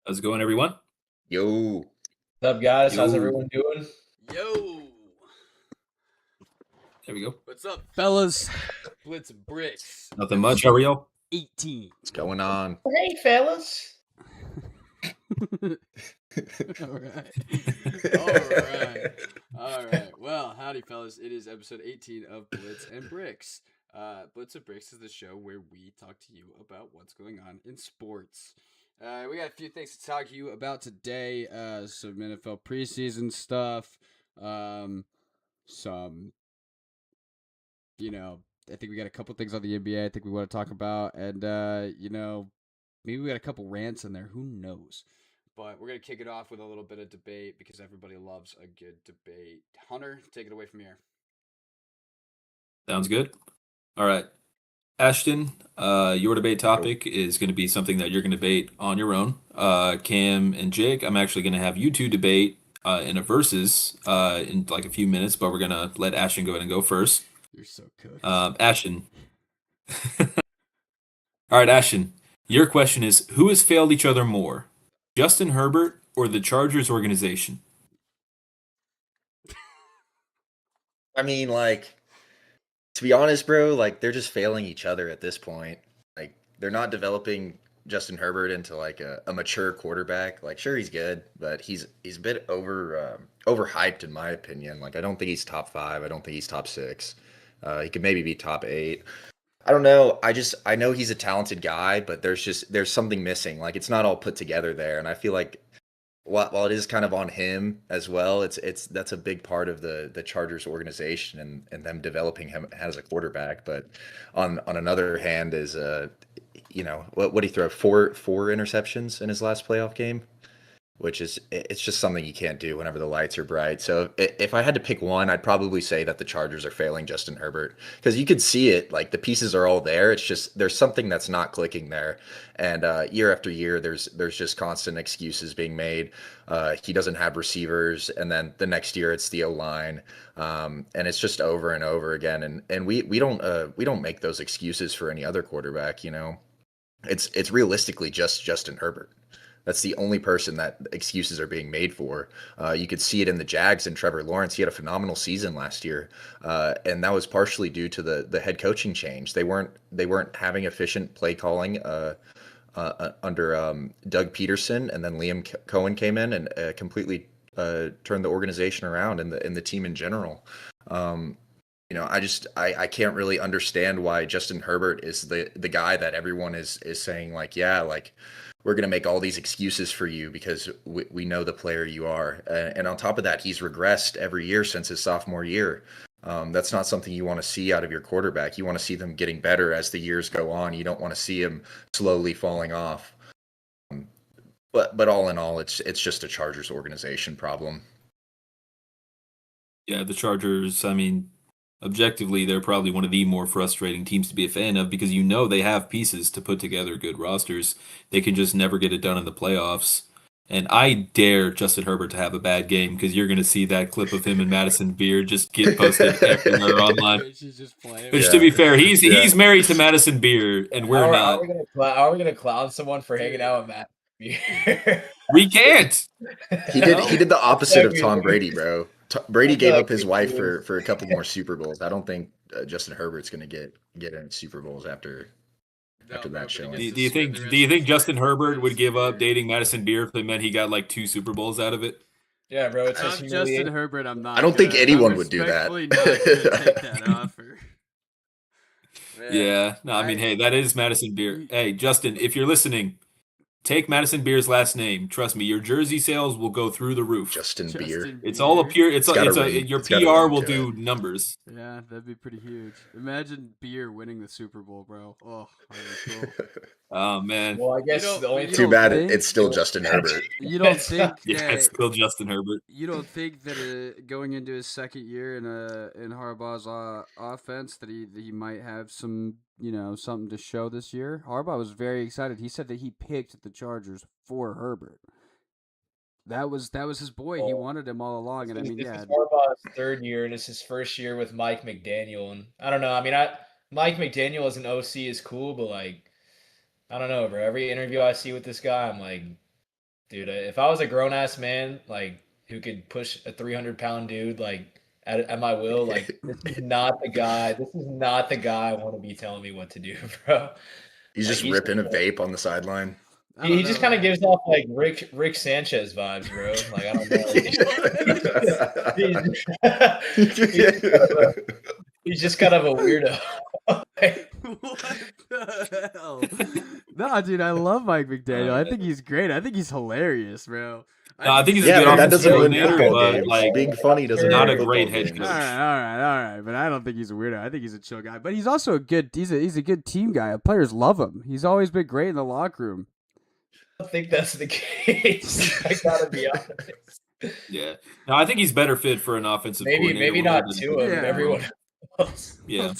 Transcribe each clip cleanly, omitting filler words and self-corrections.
How's it going, everyone? Yo, What's up, guys? How's Yo, everyone doing? Yo, there we go. what's up, fellas? Blitz and Bricks. Nothing much. How are y'all? 18. what's going on? Hey, fellas. All right. All right. Well, howdy, fellas. It is episode 18 of Blitz and Bricks. Blitz and Bricks is the show where we talk to you about what's going on in sports. We got a few things to talk to you about today. Some NFL preseason stuff. Some, I think we got a couple things on the NBA I think we want to talk about. And, maybe we got a couple rants in there. Who knows? But we're going to kick it off with a little bit of debate because everybody loves a good debate. Hunter, take it away from here. Sounds good. All right. Ashton, your debate topic is going to be something that you're going to debate on your own. Cam and Jake, I'm actually going to have you two debate in a versus in like a few minutes, but we're going to let Ashton go ahead and go first. You're so cooked. Ashton. All right, Ashton, your question is, who has failed each other more, Justin Herbert or the Chargers organization? I mean, to be honest, bro, they're just failing each other at this point. They're not developing Justin Herbert into a mature quarterback. Sure, he's good, but he's a bit overhyped in my opinion. I don't think he's top 5. I don't think he's top 6. He could maybe be top 8. I don't know. I know he's a talented guy, but there's something missing. It's not all put together there, and I feel like while it is kind of on him as well, that's a big part of the Chargers organization and them developing him as a quarterback. But on another hand is what did he throw? Four interceptions in his last playoff game, which it's just something you can't do whenever the lights are bright. So if I had to pick one, I'd probably say that the Chargers are failing Justin Herbert, because you could see it. The pieces are all there. It's just there's something that's not clicking there, and year after year there's just constant excuses being made. He doesn't have receivers, and then the next year it's the O-line, and it's just over and over again. And we don't make those excuses for any other quarterback. It's realistically just Justin Herbert. That's the only person that excuses are being made for. You could see it in the Jags and Trevor Lawrence. He had a phenomenal season last year, and that was partially due to the head coaching change. They weren't having efficient play calling under Doug Peterson, and then Liam Cohen came in and completely turned the organization around and the team in general. I can't really understand why Justin Herbert is the guy that everyone is saying we're going to make all these excuses for you because we know the player you are. And on top of that, he's regressed every year since his sophomore year. That's not something you want to see out of your quarterback. You want to see them getting better as the years go on. You don't want to see him slowly falling off. But all in all, it's just a Chargers organization problem. Yeah, the Chargers, I mean, objectively, they're probably one of the more frustrating teams to be a fan of because they have pieces to put together good rosters. They can just never get it done in the playoffs. And I dare Justin Herbert to have a bad game because you're going to see that clip of him and Madison Beer just get posted everywhere online. Which, to be fair, he's married to Madison Beer, and we're not. Are we gonna clown someone for hanging out with Matt Beer? We can't. He did the opposite of Tom Brady, bro. Brady gave up his wife for a couple more Super Bowls. I don't think Justin Herbert's going to get any Super Bowls after that showing. Do you think Justin Herbert would give up dating Madison Beer if it meant he got 2 Super Bowls out of it? Yeah, bro. It's just Justin Herbert. I don't think anyone would do that. Not gonna take that offer. Yeah. No, I mean, hey, that is Madison Beer. Hey, Justin, if you're listening, take Madison Beer's last name. Trust me, your jersey sales will go through the roof. Justin Beer. It's all a pure. Your PR will do numbers. Yeah, that'd be pretty huge. Imagine Beer winning the Super Bowl, bro. Oh, that'd be cool. Oh man. Well, I guess too bad it's still Justin Herbert. You don't think? Yeah, it's still Justin Herbert. You don't think that going into his second year in Harbaugh's offense that he might have some something to show this year? Harbaugh was very excited. He said that he picked the Chargers for Herbert. That was his boy. He wanted him all along, and this is Harbaugh's third year, and it's his first year with Mike McDaniel. And I don't know. I mean, Mike McDaniel as an OC is cool, but I don't know, bro. Every interview I see with this guy, I'm like, Dude, if I was a grown ass man, like who could push a 300-pound dude like at my will, like this is not the guy. This is not the guy I want to be telling me what to do, bro. He's Like just ripping a vape on the sideline. I he don't just know, kind of man. gives off like Rick Sanchez vibes, bro. Like I don't know. He's just kind of a weirdo. What the hell? No, dude, I love Mike McDaniel. I think he's great. I think he's hilarious, bro. No, I think he's a Yeah, good but that offensive doesn't win coordinator, football but games. like Being funny doesn't not win a great football head games. All coach. right. But I don't think he's a weirdo. I think he's a chill guy. But he's also a good. He's a good team guy. Players love him. He's always been great in the locker room. I don't think that's the case. I gotta be honest. Yeah. No, I think he's better fit for an offensive coordinator. Maybe role not than- Tua, Yeah. but everyone else. Yeah.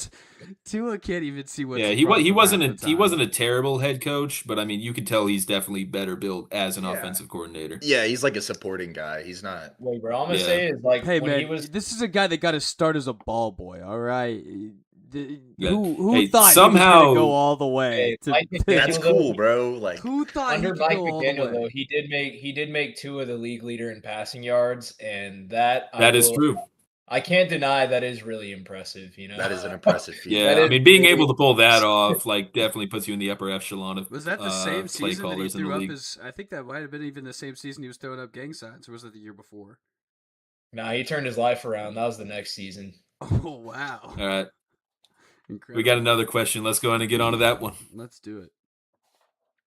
Tua can't even see what's Yeah, in he front of him half wasn't the he time. wasn't a terrible head coach, but I mean, you could tell he's definitely better built as an Yeah. offensive coordinator. Yeah, he's like a supporting guy. He's not. Wait, bro, all I'm gonna Yeah. say is like Hey when man, he was this is a guy that got to start as a ball boy. All right, Yeah. who Hey, thought he was somehow- gonna go all the way? Hey, to- Mike McDaniel, That's cool, bro. Like, who thought he under could Mike go all the McDaniel way? though, he did make Tua the league leader in passing yards, and that That is true. I can't deny that is really impressive. You know, that is an impressive feat. Yeah, That I is mean, being really- able to pull that off, like, definitely puts you in the upper echelon of Was that the same play season that he callers in the threw up league. his? I think that might have been even the same season he was throwing up gang signs, or was it the year before? Nah, he turned his life around. That was the next season. Oh wow! All right, Incredible. we got another question. Let's go ahead and get on to that one. Let's do it.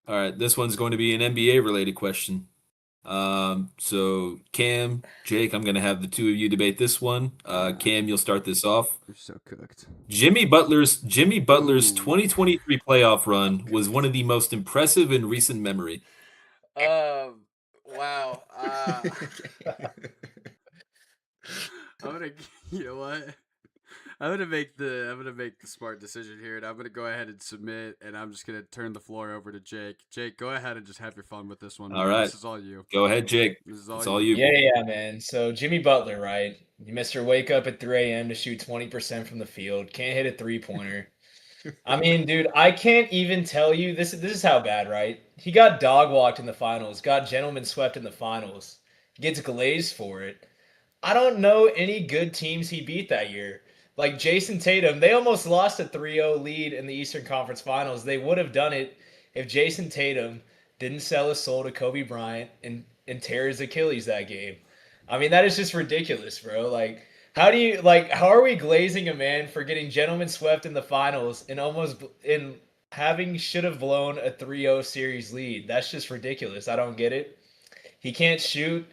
All right, this one's going to be an NBA related question. So Cam, Jake, I'm going to have the two of you debate this one. Cam, you'll start this off. You're so cooked. Jimmy Butler's Ooh. 2023 playoff run was one of the most impressive in recent memory. Wow. I'm gonna. You know what? I'm gonna make the smart decision here, and I'm gonna go ahead and submit, and I'm just gonna turn the floor over to Jake. Jake, go ahead and just have your fun with this one. All man. right. This is all you. Go ahead, Jake. This is It's all all you. you. Yeah, man. So Jimmy Butler, right? You Mr. Wake up at 3 a.m. to shoot 20% from the field. Can't hit a 3-pointer. I mean, dude, I can't even tell you this is how bad, right? He got dog walked in the finals, got gentleman swept in the finals, gets glazed for it. I don't know any good teams he beat that year. Like Jason Tatum, they almost lost a 3-0 lead in the Eastern Conference Finals. They would have done it if Jason Tatum didn't sell his soul to Kobe Bryant and tear his Achilles that game. I mean, that is just ridiculous, bro. Like, how are we glazing a man for getting gentleman swept in the finals and should have blown a 3-0 series lead? That's just ridiculous. I don't get it. He can't shoot.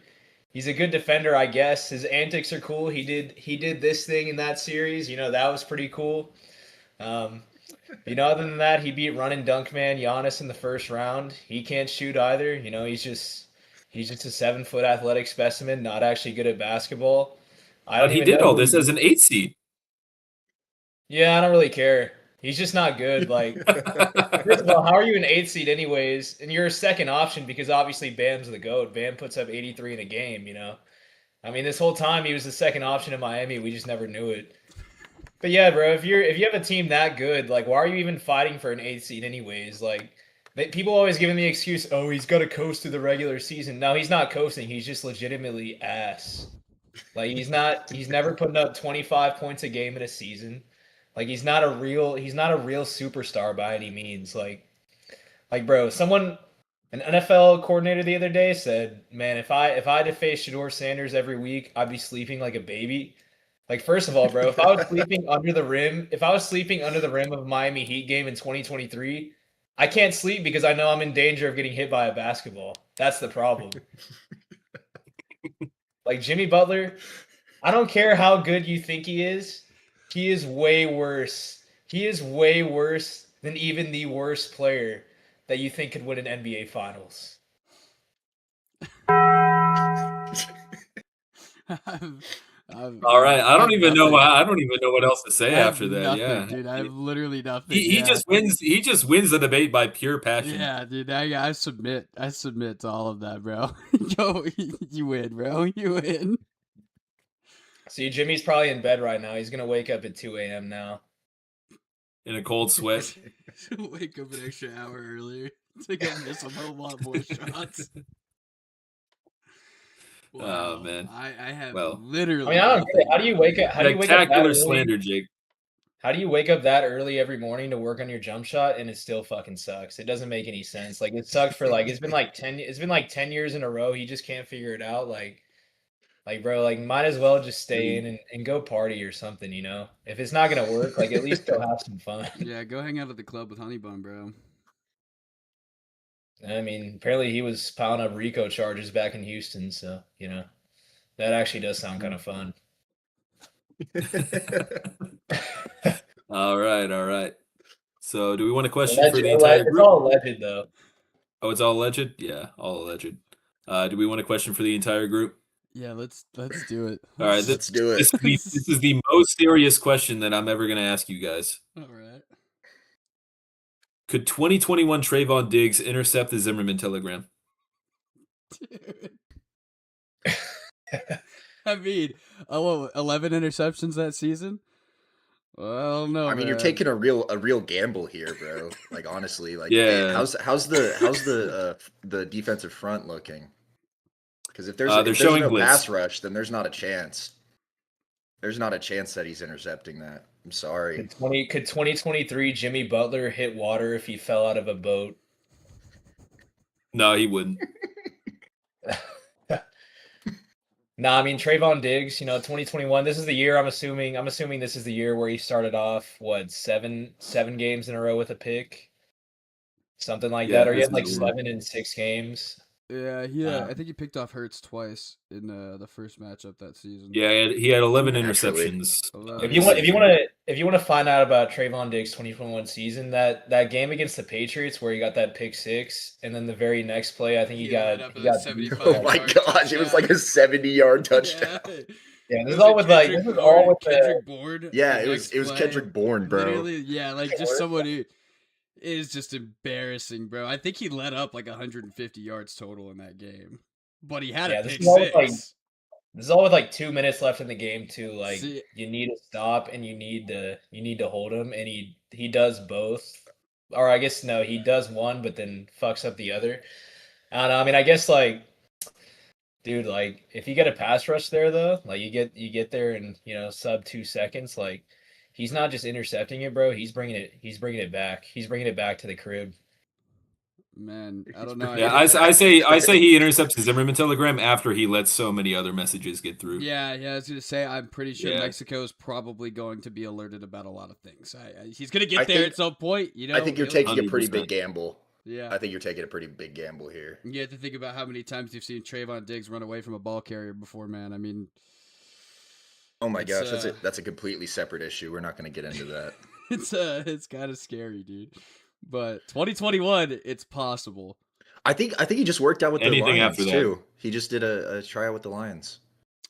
He's a good defender, I guess. His antics are cool. He did this thing in that series. You know, that was pretty cool. Other than that, he beat run and dunk man Giannis in the first round. He can't shoot either. You know, he's just a 7-foot athletic specimen, not actually good at basketball. But he did all this as an 8 seed. Yeah, I don't really care. He's just not good. Like, first of all, how are you an 8 seed anyways? And you're a second option because obviously Bam's the GOAT. Bam puts up 83 in a game, you know? I mean, this whole time he was the second option in Miami. We just never knew it. But yeah, bro, if you have a team that good, like, why are you even fighting for an 8 seed anyways? Like, people always giving the excuse, oh, he's got to coast through the regular season. No, he's not coasting. He's just legitimately ass. Like, he's never putting up 25 points a game in a season. Like, he's not a real superstar by any means. Like, bro, an NFL coordinator the other day said, man, if I had to face Shador Sanders every week, I'd be sleeping like a baby. Like, first of all, bro, if I was sleeping under the rim of a Miami Heat game in 2023, I can't sleep because I know I'm in danger of getting hit by a basketball. That's the problem. Like, Jimmy Butler, I don't care how good you think he is way worse. He is way worse than even the worst player that you think could win an NBA Finals. All right, I don't even know what else to say after that. Nothing, Yeah, dude, I have literally nothing. he Yeah. just wins. He just wins the debate by pure passion. Yeah, dude, I submit to all of that, bro. Yo, you win, bro. You win. See, Jimmy's probably in bed right now. He's gonna wake up at 2 a.m. now. In a cold sweat. Wake up an extra hour earlier. Think I miss a whole lot more shots. Oh, man. I have Well, literally. I don't get it. How do you wake up? How do you wake up that spectacular early? slander, Jake. How do you wake up that early every morning to work on your jump shot and it still fucking sucks? It doesn't make any sense. Like it sucks for like it's been like 10 years in a row. He just can't figure it out. Like bro, like might as well just stay in and go party or something, you know? If it's not gonna work, like at least go have some fun. Yeah, go hang out at the club with Honeybun, bro. I mean, apparently he was piling up RICO charges back in Houston, so you know that actually does sound kind of fun. All right. So, do we want a question for the It's entire group? all alleged though. Oh, it's all alleged? Yeah, all alleged. Do we want a question for the entire group? Yeah, let's do it. All right, Let's do it. This is the most serious question that I'm ever going to ask you guys. All right. Could 2021 Trayvon Diggs intercept the Zimmerman telegram? Dude. I mean, 11 interceptions that season? Well, no. I mean, you're man. taking a real gamble here, bro. Like honestly, like Yeah. how's the defensive front looking? Because if there's They're if there's showing no blitz. pass rush, then there's not a chance. There's not a chance that he's intercepting that. I'm sorry. Could 2023 Jimmy Butler hit water if he fell out of a boat? No, he wouldn't. Nah, I mean Trayvon Diggs, you know, 2021. This is the year. I'm assuming this is the year where he started off seven games in a row with a pick, something like Yeah, that, or he this had like is the one. 7 in 6 games. Yeah, I think he picked off Hurts twice in the first matchup that season. Yeah, he had 11 Naturally. interceptions. If you want to find out about Trayvon Diggs' 2021 season, that game against the Patriots where he got that pick 6, and then the very next play, I think he lit got up he a got 75 Oh my yard gosh, it was like a 70-yard touchdown. Yeah. Yeah, this is Was all it with like Kendrick this is all Bourne? with the Kendrick Bourne. Yeah, the it next was play. Kendrick Bourne, bro. Literally, yeah, like just someone who is just embarrassing, bro. I think he let up like 150 yards total in that game, but he had Yeah, a this pick is all with, like, six. this is all with like 2 minutes left in the game too. Like See- you need to stop and you need to hold him, and he does both. Or I guess no, he does one, but then fucks up the other. I don't know. I mean, I guess like, dude, like if you get a pass rush there though, like you get there in sub 2 seconds, like he's not just intercepting it, bro. He's bringing it back. He's bringing it back to the crib. Man, I don't know. Yeah, I say he intercepts the Zimmerman telegram after he lets so many other messages get through. Yeah, I was gonna say I'm pretty sure Yeah. Mexico is probably going to be alerted about a lot of things. He's gonna get I there think- at some point. You know, I think you're he'll- taking a pretty 100%. big gamble. Yeah, I think you're taking a pretty big gamble here. you have to think about how many times you've seen Trayvon Diggs run away from a ball carrier before, man. I mean, Oh my It's, gosh, that's a completely separate issue. We're not going to get into that. it's kind of scary, dude. But 2021, it's possible. I think he just worked out with the Anything Lions after that. too. He just did a tryout with the Lions.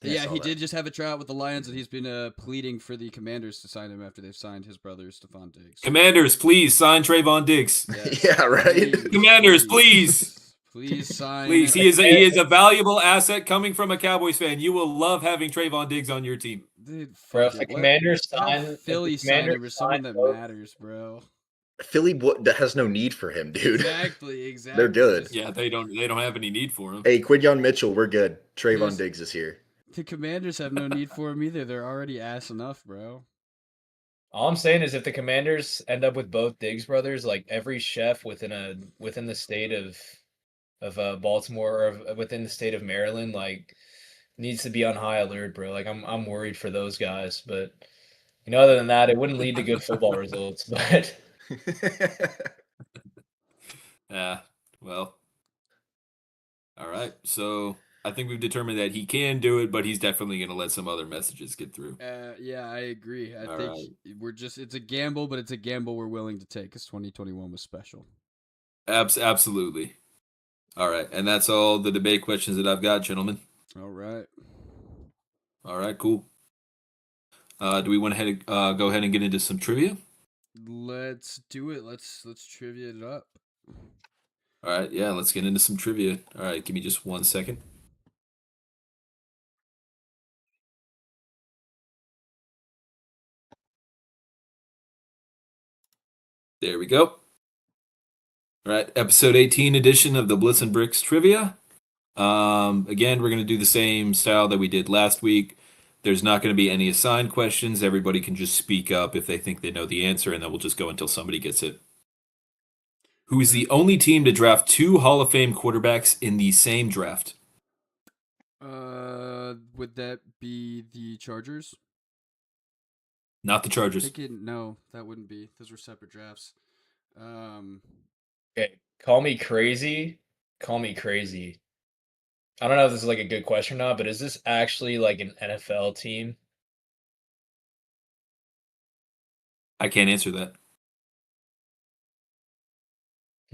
I Yeah, saw he that. did just have a tryout with the Lions, and he's been pleading for the Commanders to sign him after they've signed his brother, Stephon Diggs. Commanders, please sign Trayvon Diggs. Yes. Yeah, right. Commanders, please. Please sign. Please, he is a valuable asset coming from a Cowboys fan. You will love having Trayvon Diggs on your team. Dude, Bro, fuck if the it. Commanders Let sign Philly sign him for someone that both- matters, bro. Philly that has no need for him, dude. Exactly. They're good. Just- Yeah, they don't have any need for him. Hey, Quidyon Mitchell, we're good. Trayvon There's- Diggs is here. The Commanders have no need for him either. They're already ass enough, bro. All I'm saying is if the Commanders end up with both Diggs brothers, like every chef within the state of Baltimore or within the state of Maryland, like needs to be on high alert, bro. Like I'm worried for those guys, but other than that, it wouldn't lead to good football results. But Yeah, well. All right, so I think we've determined that he can do it, but he's definitely going to let some other messages get through. Yeah, I agree. I All think right. it's a gamble, but it's a gamble we're willing to take because 2021 was special. Absolutely. All right, and that's all the debate questions that I've got, gentlemen. All right. All right, cool. Do we want to go ahead and get into some trivia? Let's do it. Let's trivia it up. All right, yeah, let's get into some trivia. All right, give me just 1 second. There we go. All right, episode 18 edition of the Blitz and Bricks trivia. Again, we're going to do the same style that we did last week. There's not going to be any assigned questions. Everybody can just speak up if they think they know the answer, and then we'll just go until somebody gets it. Who is the only team to draft 2 Hall of Fame quarterbacks in the same draft? Would that be the Chargers? Not the Chargers. No, that wouldn't be. Those were separate drafts. Okay, call me crazy. Call me crazy. I don't know if this is like a good question or not, but is this actually like an NFL team? I can't answer that.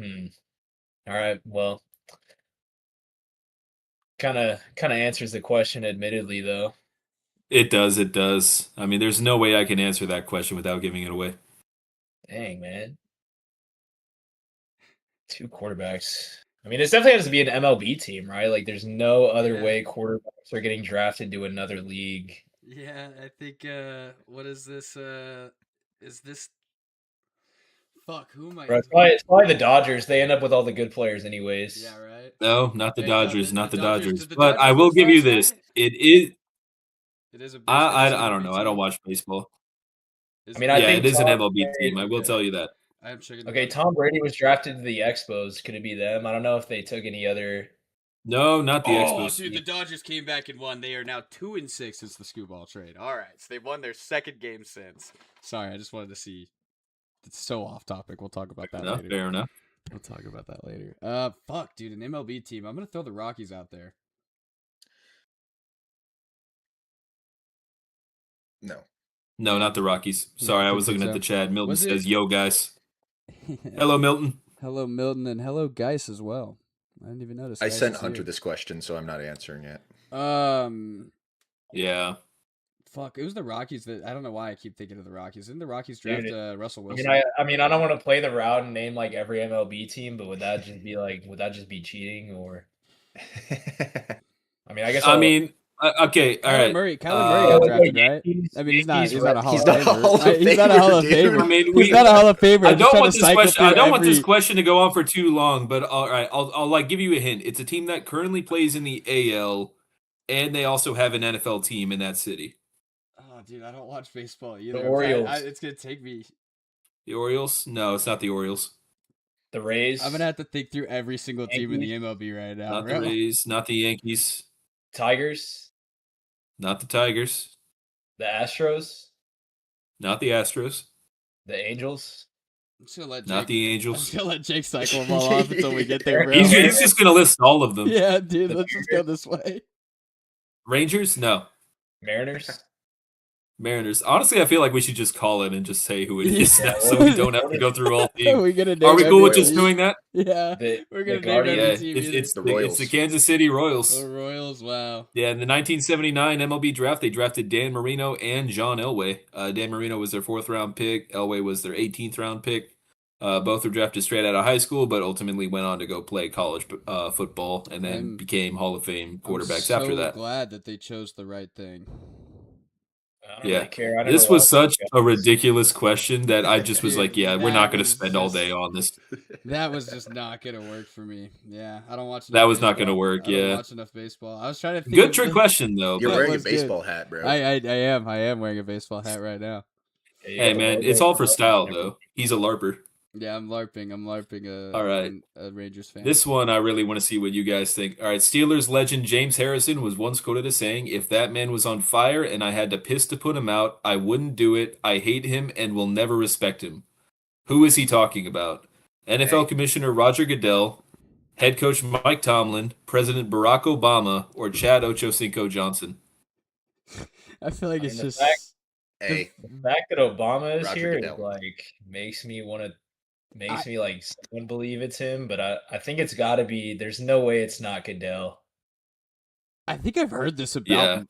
All right. Well, kind of answers the question, admittedly, though. It does. It does. I mean, there's no way I can answer that question without giving it away. Dang, man. 2 quarterbacks. I mean, it definitely has to be an MLB team, right? Like, there's no other way quarterbacks are getting drafted to another league. Yeah, I think. What is this? Is this? Fuck, who am I? Bro, it's probably the Dodgers. They end up with all the good players, anyways. Yeah, right. No, not the Hey, no, Dodgers. Not the Dodgers. did the But I Dodgers will lose give you last this. night? It is. It is a. I it's an don't MLB know. I don't team? watch baseball. Is I mean, it? I Yeah, think it is an Tom MLB Brady- team. I will Okay. tell you that. I am checking. Okay, Tom Brady was drafted to the Expos. Could it be them? I don't know if they took any other. No, not the Oh, Expos. dude, the Dodgers came back and won. They are now 2-6 since the Scooball trade. All right, so they've won their second game since. Sorry, I just wanted to see. It's so off topic. We'll talk about that later. Fair enough. We'll talk about that later. Fuck, dude, an MLB team. I'm gonna throw the Rockies out there. No. No, not the Rockies. Sorry, I was looking at the chat. Milton Was it- says, "Yo, guys." Hello, Milton. Hello, Milton, and hello, Geis as well. I didn't even notice. I Geis sent is Hunter here. this question, so I'm not answering it. Yeah. Fuck, it was the Rockies that I don't know why I keep thinking of the Rockies. Didn't the Rockies draft Dude, Russell I Wilson? mean, I mean, I don't want to play the route and name like every MLB team, but would that just be like, would that just be cheating? Or I mean, I guess. Okay, all right. Kyler Murray Yeah, got like, drafted, like, right? Yankees- I mean, he's not Yankees, a Hall He's of not a Famer. Hall of He's not a Hall of Famer, dude. Famer. I mean, He's not a Hall of Famer. I I'm just don't trying want to this cycle question. I through don't want this every- question to go on for too long. But all right, I'll like give you a hint. It's a team that currently plays in the AL, and they also have an NFL team in that city. Oh, dude, I don't watch baseball either. The Orioles. It's gonna take me. The Orioles? No, it's not the Orioles. The Rays. I'm gonna have to think through every single team in the Yankees. MLB right now. Not bro. the Rays. Not the Yankees. Tigers. Not the Tigers. The Astros. Not the Astros. The Angels. I'm just gonna let Not Jake, the I'm Angels. just gonna let Jake cycle them all off until we get there, bro. He's just gonna list all of them. Yeah, dude, let's just go this way. Rangers? No. Mariners. Mariners. Honestly, I feel like we should just call it and just say who it is Yeah. now, so we don't have to go through all Are teams. we gonna Are we name cool with every just team? doing that? Yeah, The, we're the gonna name every Yeah, Guardians. team. it's The the Royals. Kansas City Royals. The Royals. Wow. Yeah, in the 1979 MLB draft, they drafted Dan Marino and John Elway. Dan Marino was their 4th round pick. Elway was their 18th round pick. Both were drafted straight out of high school, but ultimately went on to go play college football and then I'm- became Hall of Fame quarterbacks I'm after that. glad that they chose the right thing. I don't Yeah. really care. I This never was watched such the a Guardians. ridiculous question that I just was Dude, like, yeah, we're that not going to was spend all just- day on this. That was just not gonna work for me. Yeah, I don't watch. That enough was not gonna baseball. work, I don't yeah. watch enough baseball. I was trying to think. Good of trick the- question, though. You're but- wearing a was good. baseball hat, bro. I am. I am wearing a baseball hat right now. Yeah, you Hey, got the man, logo it's all for the style, Guardians. though. He's a LARPer. Yeah, I'm larping. All right. A Rangers fan. This one, I really want to see what you guys think. All right, Steelers legend James Harrison was once quoted as saying, "If that man was on fire and I had to piss to put him out, I wouldn't do it. I hate him and will never respect him." Who is he talking about? NFL Hey. Commissioner Roger Goodell, head coach Mike Tomlin, President Barack Obama, or Chad Ochocinco Johnson? I feel like I it's mean, the just. fact- Hey, The fact that Obama is Roger here is Goodell. like makes me like someone believe it's him, but I think it's got to be. There's no way it's not Goodell. I think I've heard this about.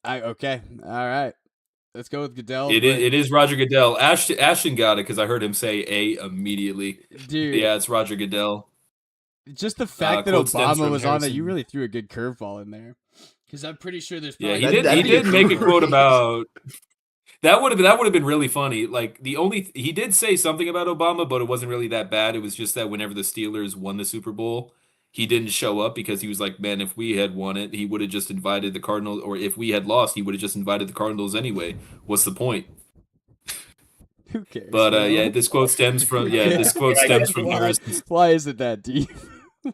Yeah. Okay. All right. Let's go with Goodell. It is Roger Goodell. Ashton got it because I heard him say A immediately. Dude. Yeah, it's Roger Goodell. Just the fact that quote stems Obama from was on it, Harrison. you really threw a good curveball in there. Because I'm pretty sure there's Yeah, probably he That'd did. He be a did make a great- quote about that. Would have been really funny. Like he did say something about Obama, but it wasn't really that bad. It was just that whenever the Steelers won the Super Bowl, he didn't show up because he was like, man, if we had won it, he would have just invited the Cardinals, or if we had lost, he would have just invited the Cardinals anyway. What's the point? Who cares? But you know? yeah, this quote stems from Harrison's. Why is it that deep?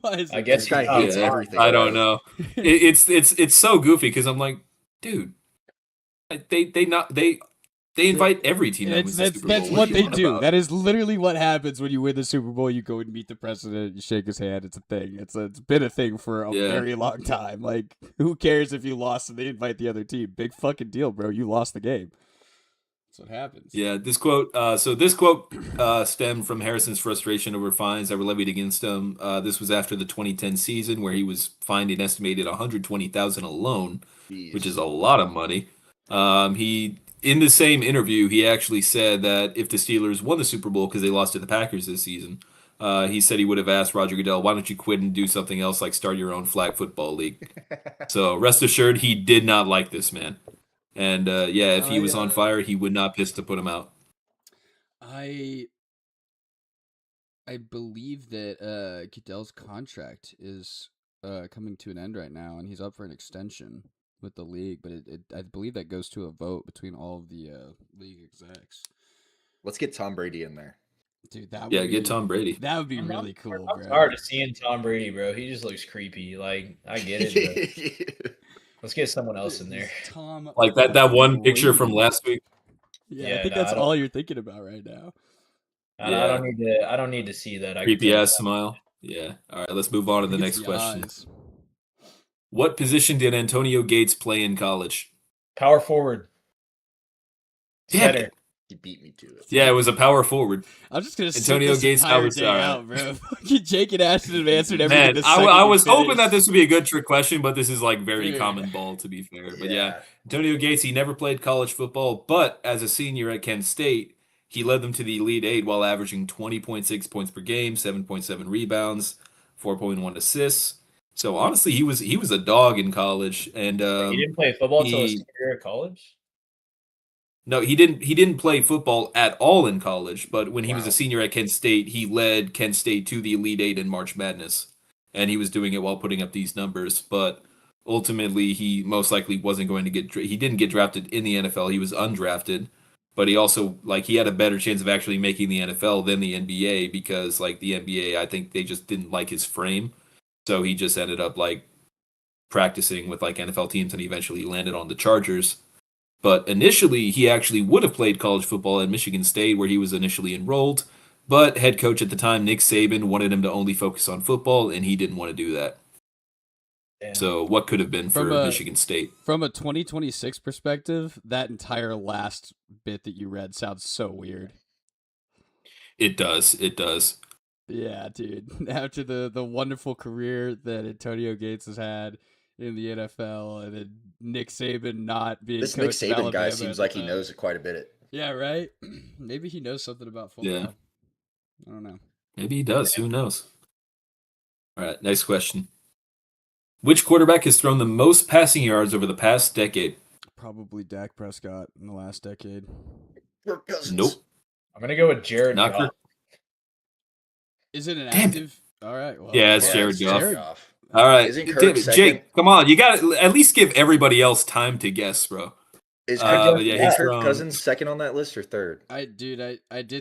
Why is it I guess This guy Oh, hates yeah. everything. I don't bro. know. It's so goofy because I'm like, dude, they invite every team that wins the Super Bowl. That's What what are they you on do. about? That is literally what happens when you win the Super Bowl. You go and meet the president, you shake his hand. It's a thing. It's been a thing for a Yeah. very long time. Like, who cares if you lost and they invite the other team? Big fucking deal, bro. You lost the game. That's what happens. Yeah, this quote. So this quote stemmed from Harrison's frustration over fines that were levied against him. This was after the 2010 season, where he was fined an estimated $120,000 alone, which is a lot of money. He in the same interview, he actually said that if the Steelers won the Super Bowl because they lost to the Packers this season, he said he would have asked Roger Goodell, "Why don't you quit and do something else like start your own flag football league?" So rest assured, he did not like this man. And yeah, if he was on fire, he would not piss to put him out. I believe that Goodell's contract is coming to an end right now, and he's up for an extension with the league. But I believe that goes to a vote between all of the league execs. Let's get Tom Brady in there. Dude, that would Yeah, be, get Tom Brady. That would be really cool, I'm bro. tired of seeing Tom Brady, bro. He just looks creepy. Like, I get it, but let's get someone else in there. Tom, Like that one Brady. picture from last week. Yeah, I think that's all you're thinking about right now. I don't need to see that. Creepy ass smile. Yeah. All right, let's move on to the next question. Eyes. What position did Antonio Gates play in college? Power forward. Damn Center. it. He beat me to it. Yeah, it was a power forward. I'm just gonna Antonio sit this Gates, I entire was day all right. out, bro. Fucking Jake and Ashton have answered everything. Man, the I second we was hoping finished. that this would be a good trick question, but this is like very Dude. common ball, to be fair. But yeah, Antonio Gates, he never played college football, but as a senior at Kent State, he led them to the Elite Eight while averaging 20.6 points per game, 7.7 rebounds, 4.1 assists. So honestly, he was a dog in college, and He didn't play football until his senior year at college? No, he didn't play football at all in college, but when he was Wow. a senior at Kent State, he led Kent State to the Elite Eight in March Madness. And he was doing it while putting up these numbers, but ultimately he most likely wasn't going to he didn't get drafted in the NFL. He was undrafted, but he also he had a better chance of actually making the NFL than the NBA because the NBA, I think they just didn't like his frame. So he just ended up practicing with NFL teams, and he eventually landed on the Chargers. But initially, he actually would have played college football at Michigan State, where he was initially enrolled. But head coach at the time, Nick Saban, wanted him to only focus on football, and he didn't want to do that. Damn. So what could have been for Michigan State? From a 2026 perspective, that entire last bit that you read sounds so weird. It does. It does. Yeah, dude. After the wonderful career that Antonio Gates has had in the NFL, and then Nick Saban not being This coach Nick of Saban guy Alabama seems at like the he time. knows quite a bit. Yeah, right? Maybe he knows something about football. Yeah. I don't know. Maybe he does. Who knows? All right, next question. Which quarterback has thrown the most passing yards over the past decade? Probably Dak Prescott in the last decade. Kirk Cousins. Nope. I'm going to go with Jared Not Goff. Kirk. Is it an Damn active? All right. Well, Yeah, it's Yeah, Jared it's Goff. All right, Isn't Kirk Jake, second? come on. You got to at least give everybody else time to guess, bro. Is but yeah, he's Kirk thrown- Cousins second on that list or third? I did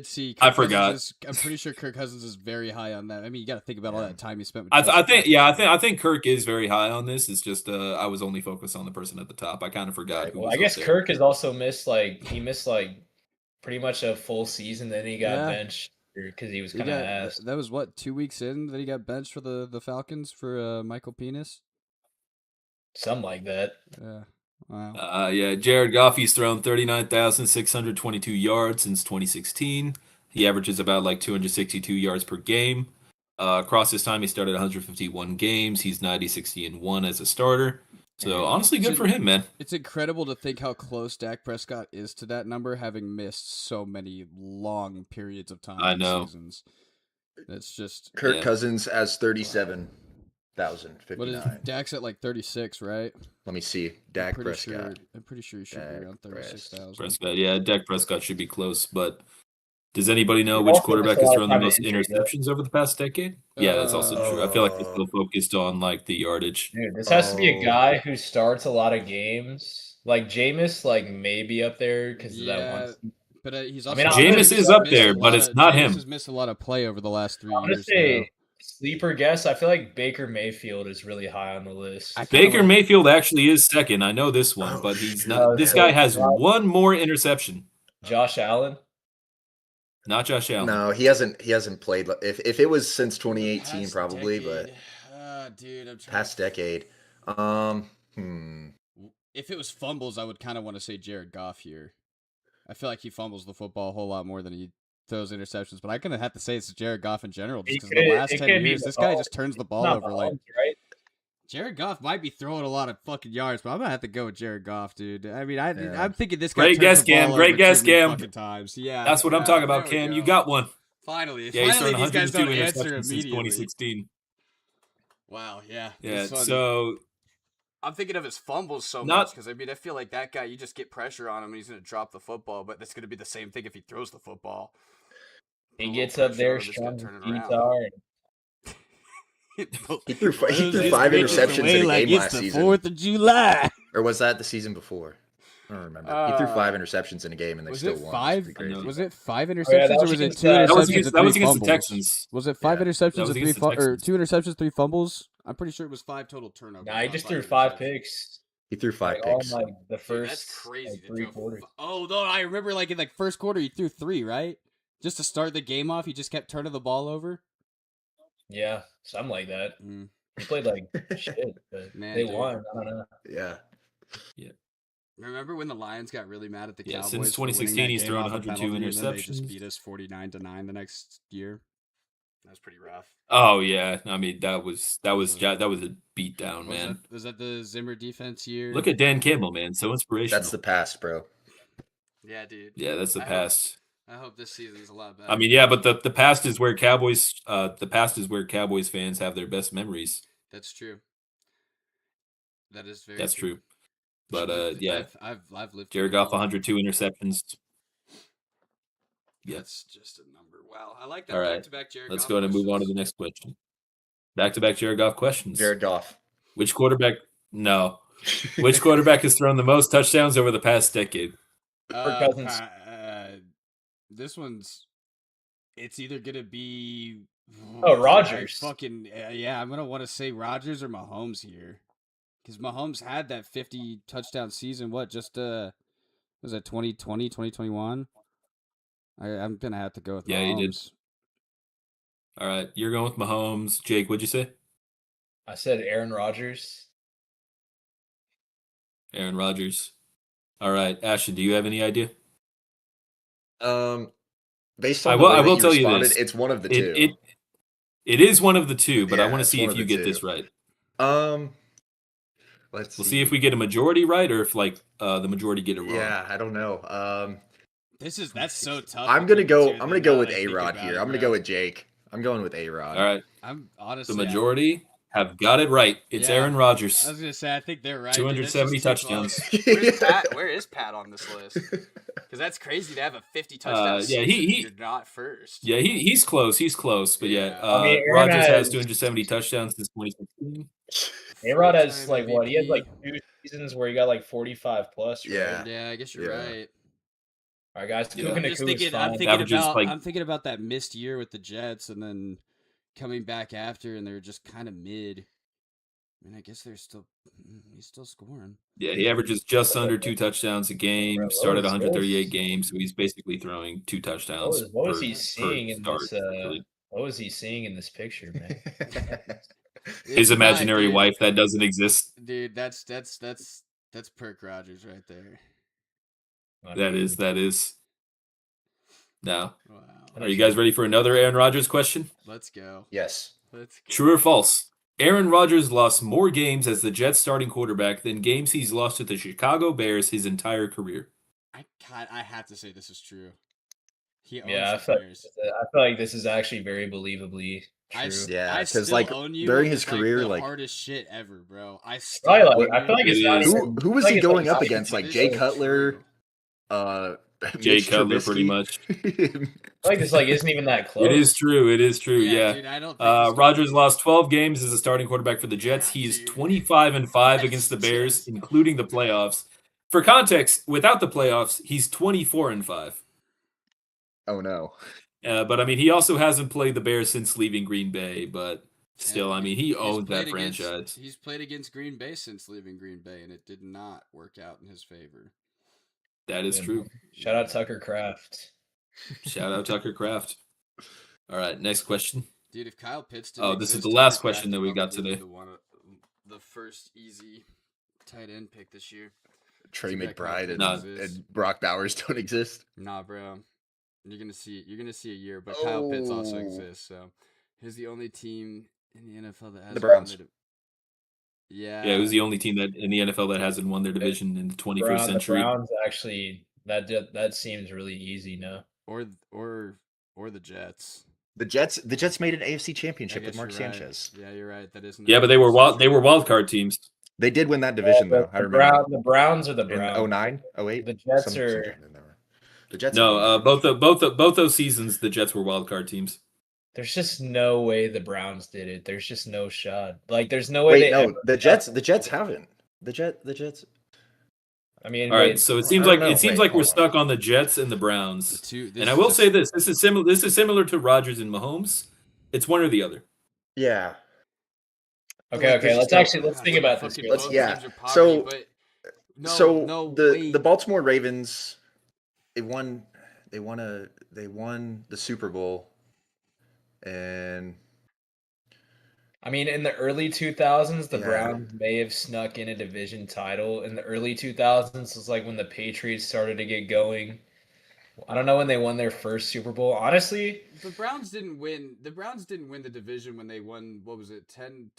see. I Kirk forgot. Cousins I'm pretty sure Kirk Cousins is very high on that. I mean, you got to think about all that time he spent with. I Justin think Kirk is very high on this. It's just I was only focused on the person at the top. I kind of forgot. Right, Who Well, was I guess up there. Kirk has also missed pretty much a full season. Then he got Yeah. benched because he was He kind of got- ass. that was what 2 weeks in that he got benched for the Falcons for Michael Penis. Something like that. Yeah. Wow. Yeah, Jared Goff, he's thrown 39,622 yards since 2016. He averages about 262 yards per game. Across his time, he started 151 games. He's 90-60-1 as a starter. So honestly, good for him, man. It's incredible to think how close Dak Prescott is to that number, having missed so many long periods of time. I in know. Seasons. It's just Kirk Yeah. Cousins as what 37,059. is Dak's at 36, right? Let me see. Dak I'm Prescott. pretty sure he should be Dak around 36,000. Prescott, yeah, Dak Prescott should be close, but Does anybody know He which also quarterback missed a has lot of thrown the time to most injury, though. interceptions over the past decade? Yeah, that's also true. I feel like they're Oh. still focused on like the yardage. Dude, this has to be a Oh. guy who starts a lot of games. Like Jameis, like maybe up there because of that Yeah, one. but he's I also mean, I'm gonna Jameis say- is up missed a there, but lot it's of- not Jameis him. has missed a lot of play over the last 3 I'm gonna years. say sleeper guess. I feel like Baker Mayfield is really high on the list. I kinda Baker like- Mayfield actually is second. I know this one, Oh, but he's shit. not. This guy has one more interception. Josh Allen. Not Josh Allen. No, he hasn't played. If it was since 2018, past probably, decade. Dude, I'm but trying. past decade. If it was fumbles, I would kind of want to say Jared Goff here. I feel like he fumbles the football a whole lot more than he throws interceptions, but I'm gonna have to say it's Jared Goff in general, just because in the last 10 years, this guy just turns the ball over. Like right? Jared Goff might be throwing a lot of fucking yards, but I'm gonna have to go with Jared Goff, dude. I mean, Yeah. I'm thinking this guy Great turns guess, the ball Cam. over Great guess, too many Cam. fucking times. Yeah, That's what I'm yeah, talking about, there we Cam. You go. got one. Finally. Yeah, he's thrown Finally, these guys 102 don't answer interceptions since immediately. 2016. Wow, yeah. Yeah, this one- so I'm thinking of his fumbles so Not- much because I mean I feel like that guy, you just get pressure on him and he's gonna drop the football, but that's gonna be the same thing if he throws the football. He A little gets up pressure there, on him, it's gonna strong turn it around. guitar. And He threw 5 interceptions in a game last season. 4th of July. Or was that the season before? I don't remember. He threw 5 interceptions in a game and they Was still it won. five? That's pretty crazy. Was it 5 yeah, interceptions that or was was it against 2 the- interceptions that was and against, 3 that was against the fumbles? Texans. Was it 5 Yeah, that interceptions was and 3 against the Texans. 2 interceptions, 3 fumbles? I'm pretty sure it was 5 total turnovers. Nah, he not just 5 threw 5 interceptions. picks. He threw 5 Like, all picks. in, like the Dude, first that's crazy. like, to 3 throw quarters. Oh no, I remember like in like first quarter he threw 3, right? Just to start the game off, he just kept turning the ball over. Yeah, something like that. Mm. He played like shit, but Man, they dude. won. I don't know. Yeah. Remember when the Lions got really mad at the Yeah, Cowboys? since for winning 2016, that he's game thrown off a 102 penalty, and then they just interceptions. beat us 49-9 the next year. That was pretty rough. Oh yeah, I mean that was a beatdown, man. Was that the Zimmer defense year? Look at Dan Campbell, man. So inspirational. That's the past, bro. Yeah, dude. Yeah, that's the I hope- past. I hope this season's a lot better. I mean, yeah, but the past is where Cowboys fans have their best memories. That's true. That is very. That's true. But yeah, I've lived. Jared through it Goff all. 102 interceptions. Yeah. That's just a number. Wow, I like that. All right. Back-to-back Jared Let's Goff go ahead and move on to questions. the next question. Back-to-back Jared Goff questions. Jared Goff. Which quarterback? No. Which quarterback has thrown the most touchdowns over the past decade? Cousins. This one's. It's either gonna be. Oh, Rodgers. Fucking yeah, I'm gonna want to say Rodgers or Mahomes here, because Mahomes had that 50 touchdown season. What just was that 2020, 2021? I'm gonna have to go with Yeah, Mahomes. he did. All right, you're going with Mahomes. Jake, what'd you say? I said Aaron Rodgers. Aaron Rodgers. All right, Ashton, do you have any idea? Based I on will- the way I that will you tell you responded, this. it's one of the two. It is one of the two, but I Yeah, want to it's see one if of you the get this two. right. Let's We'll see if we get a majority right or if like the majority get it wrong. Yeah, I don't know. That's so tough. I'm gonna between go. the two I'm of gonna them, go now with that I think A-Rod about here. it, I'm gonna bro. go with Jake. I'm going with A-Rod. All right, I'm the honestly majority have got it right. It's Yeah. Aaron Rodgers. I was gonna say I think they're right. dude. That's 270 just too close. touchdowns. Where's Pat? Where is Pat on this list? Because that's crazy to have a 50 touchdown yeah, season. he- You're not first. Yeah, he's close. He's close, but yeah, Yeah. I mean, Aaron Rodgers has has- 270 touchdowns since 2016. A-Rod has Four-time like what? He had like MVP. 2 seasons where he got like 45 plus. Right? Yeah. Yeah, I guess you're Yeah. right. All right, guys. Yeah. Puka I'm just Nakua is thinking. fine. Averages, like- I'm thinking about that missed year with the Jets, and then coming back after, and they're just kind of mid. I mean, I guess he's still scoring. Yeah, he averages just under 2 touchdowns a game. Bro, what Started was- 138 games, so he's basically throwing 2 touchdowns. What was per- he per seeing in start, this? essentially. What was he seeing in this picture, man? His It's imaginary not, dude. wife that doesn't exist. Dude, that's Perk Rogers right there. That is. Now, Wow. are you guys ready for another Aaron Rodgers question? Let's go. Yes. Let's go. True or false? Aaron Rodgers lost more games as the Jets starting quarterback than games he's lost to the Chicago Bears his entire career. I have to say this is true. He owns Yeah, I the feel Bears. like this is actually very believably I true. s- Yeah, I 'cause, still like, own you. during his It's, career, the like- hardest shit ever, bro. I still Probably, own I feel like you. it's not It is. even. Who was like he it's going like up not against? even Like It Jay is Cutler, true. Jay Mitch Cutler, pretty Trubisky? much. like this isn't even that close. It is true. It is true. Yeah. Dude, I don't think Rodgers lost 12 games as a starting quarterback for the Jets. He's 25-5 against the Bears, including the playoffs. For context, without the playoffs, he's 24-5. Oh no. But I mean, he also hasn't played the Bears since leaving Green Bay. But still, I mean, he owns that franchise. He's played against Green Bay since leaving Green Bay, and it did not work out in his favor. That is true. Shout out Tucker Kraft. Shout out Tucker Kraft. All right, next question. Dude, if Kyle Pitts this is the last question that we got today. The first easy tight end pick this year. Trey Too bad McBride Kyle and Brock Bowers don't exist. Nah, bro. You're gonna see a year, but Kyle Pitts also exists. So he's the only team in the NFL that has The Browns. Yeah, it was the only team that in the NFL that hasn't won their division in the 21st century. The Browns actually that seems really easy now. Or the Jets. The Jets made an AFC championship I with guess Mark you're right. Sanchez. Yeah, you're right. That isn't. Yeah, but they were wild card teams. They did win that division though. I remember. The Browns are the In Browns. 09, 08? The Jets Sometime are. in there. The Jets. No, both those seasons the Jets were wild card teams. There's just no way the Browns did it. There's just no shot. There's no way. The Jets haven't. The Jets. I mean, all right. So it seems like we're hold stuck on the Jets and the Browns. And I is will just- say this: this is similar to Rodgers and Mahomes. It's one or the other. Yeah. Okay. Let's think about this. Fucking Here. both yeah. teams are poverty, So but the Baltimore Ravens, they won the Super Bowl, and I mean, in the early 2000s, the Yeah. Browns may have snuck in a division title. In the early 2000s was when the Patriots started to get going. I don't know when they won their first Super Bowl. Honestly, the Browns didn't win. The Browns didn't win the division when they won. What was it? 10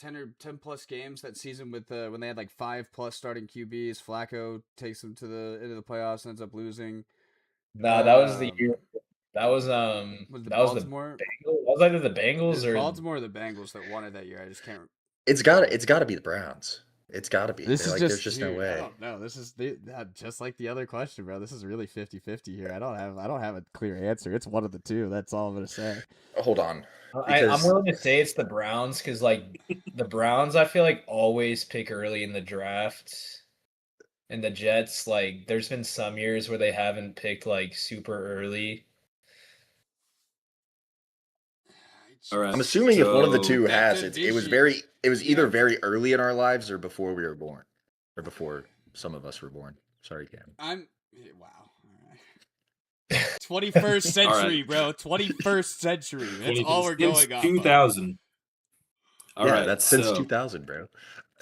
plus games that season with when they had 5+ starting QBs. Flacco takes them into the playoffs, ends up losing. that was the year. That was Baltimore? That was either the Bengals It's or Baltimore or the Bengals that won it that year. I just can't. it's got to be the Browns. It's got to be. This is there's just no way. I don't know. This is just like the other question, bro. This is really 50-50 here. I don't have a clear answer. It's one of the two. That's all I'm gonna say. Hold on. I'm willing to say it's the Browns because the Browns I feel always pick early in the draft, and the Jets there's been some years where they haven't picked super early. All right. I'm assuming if one of the two that has it was either very early in our lives or before we were born, or before some of us were born. Sorry, Cam. Wow. All right. 21st century, bro. 21st century. That's all we're going on. 2000. All right, that's since 2000, bro.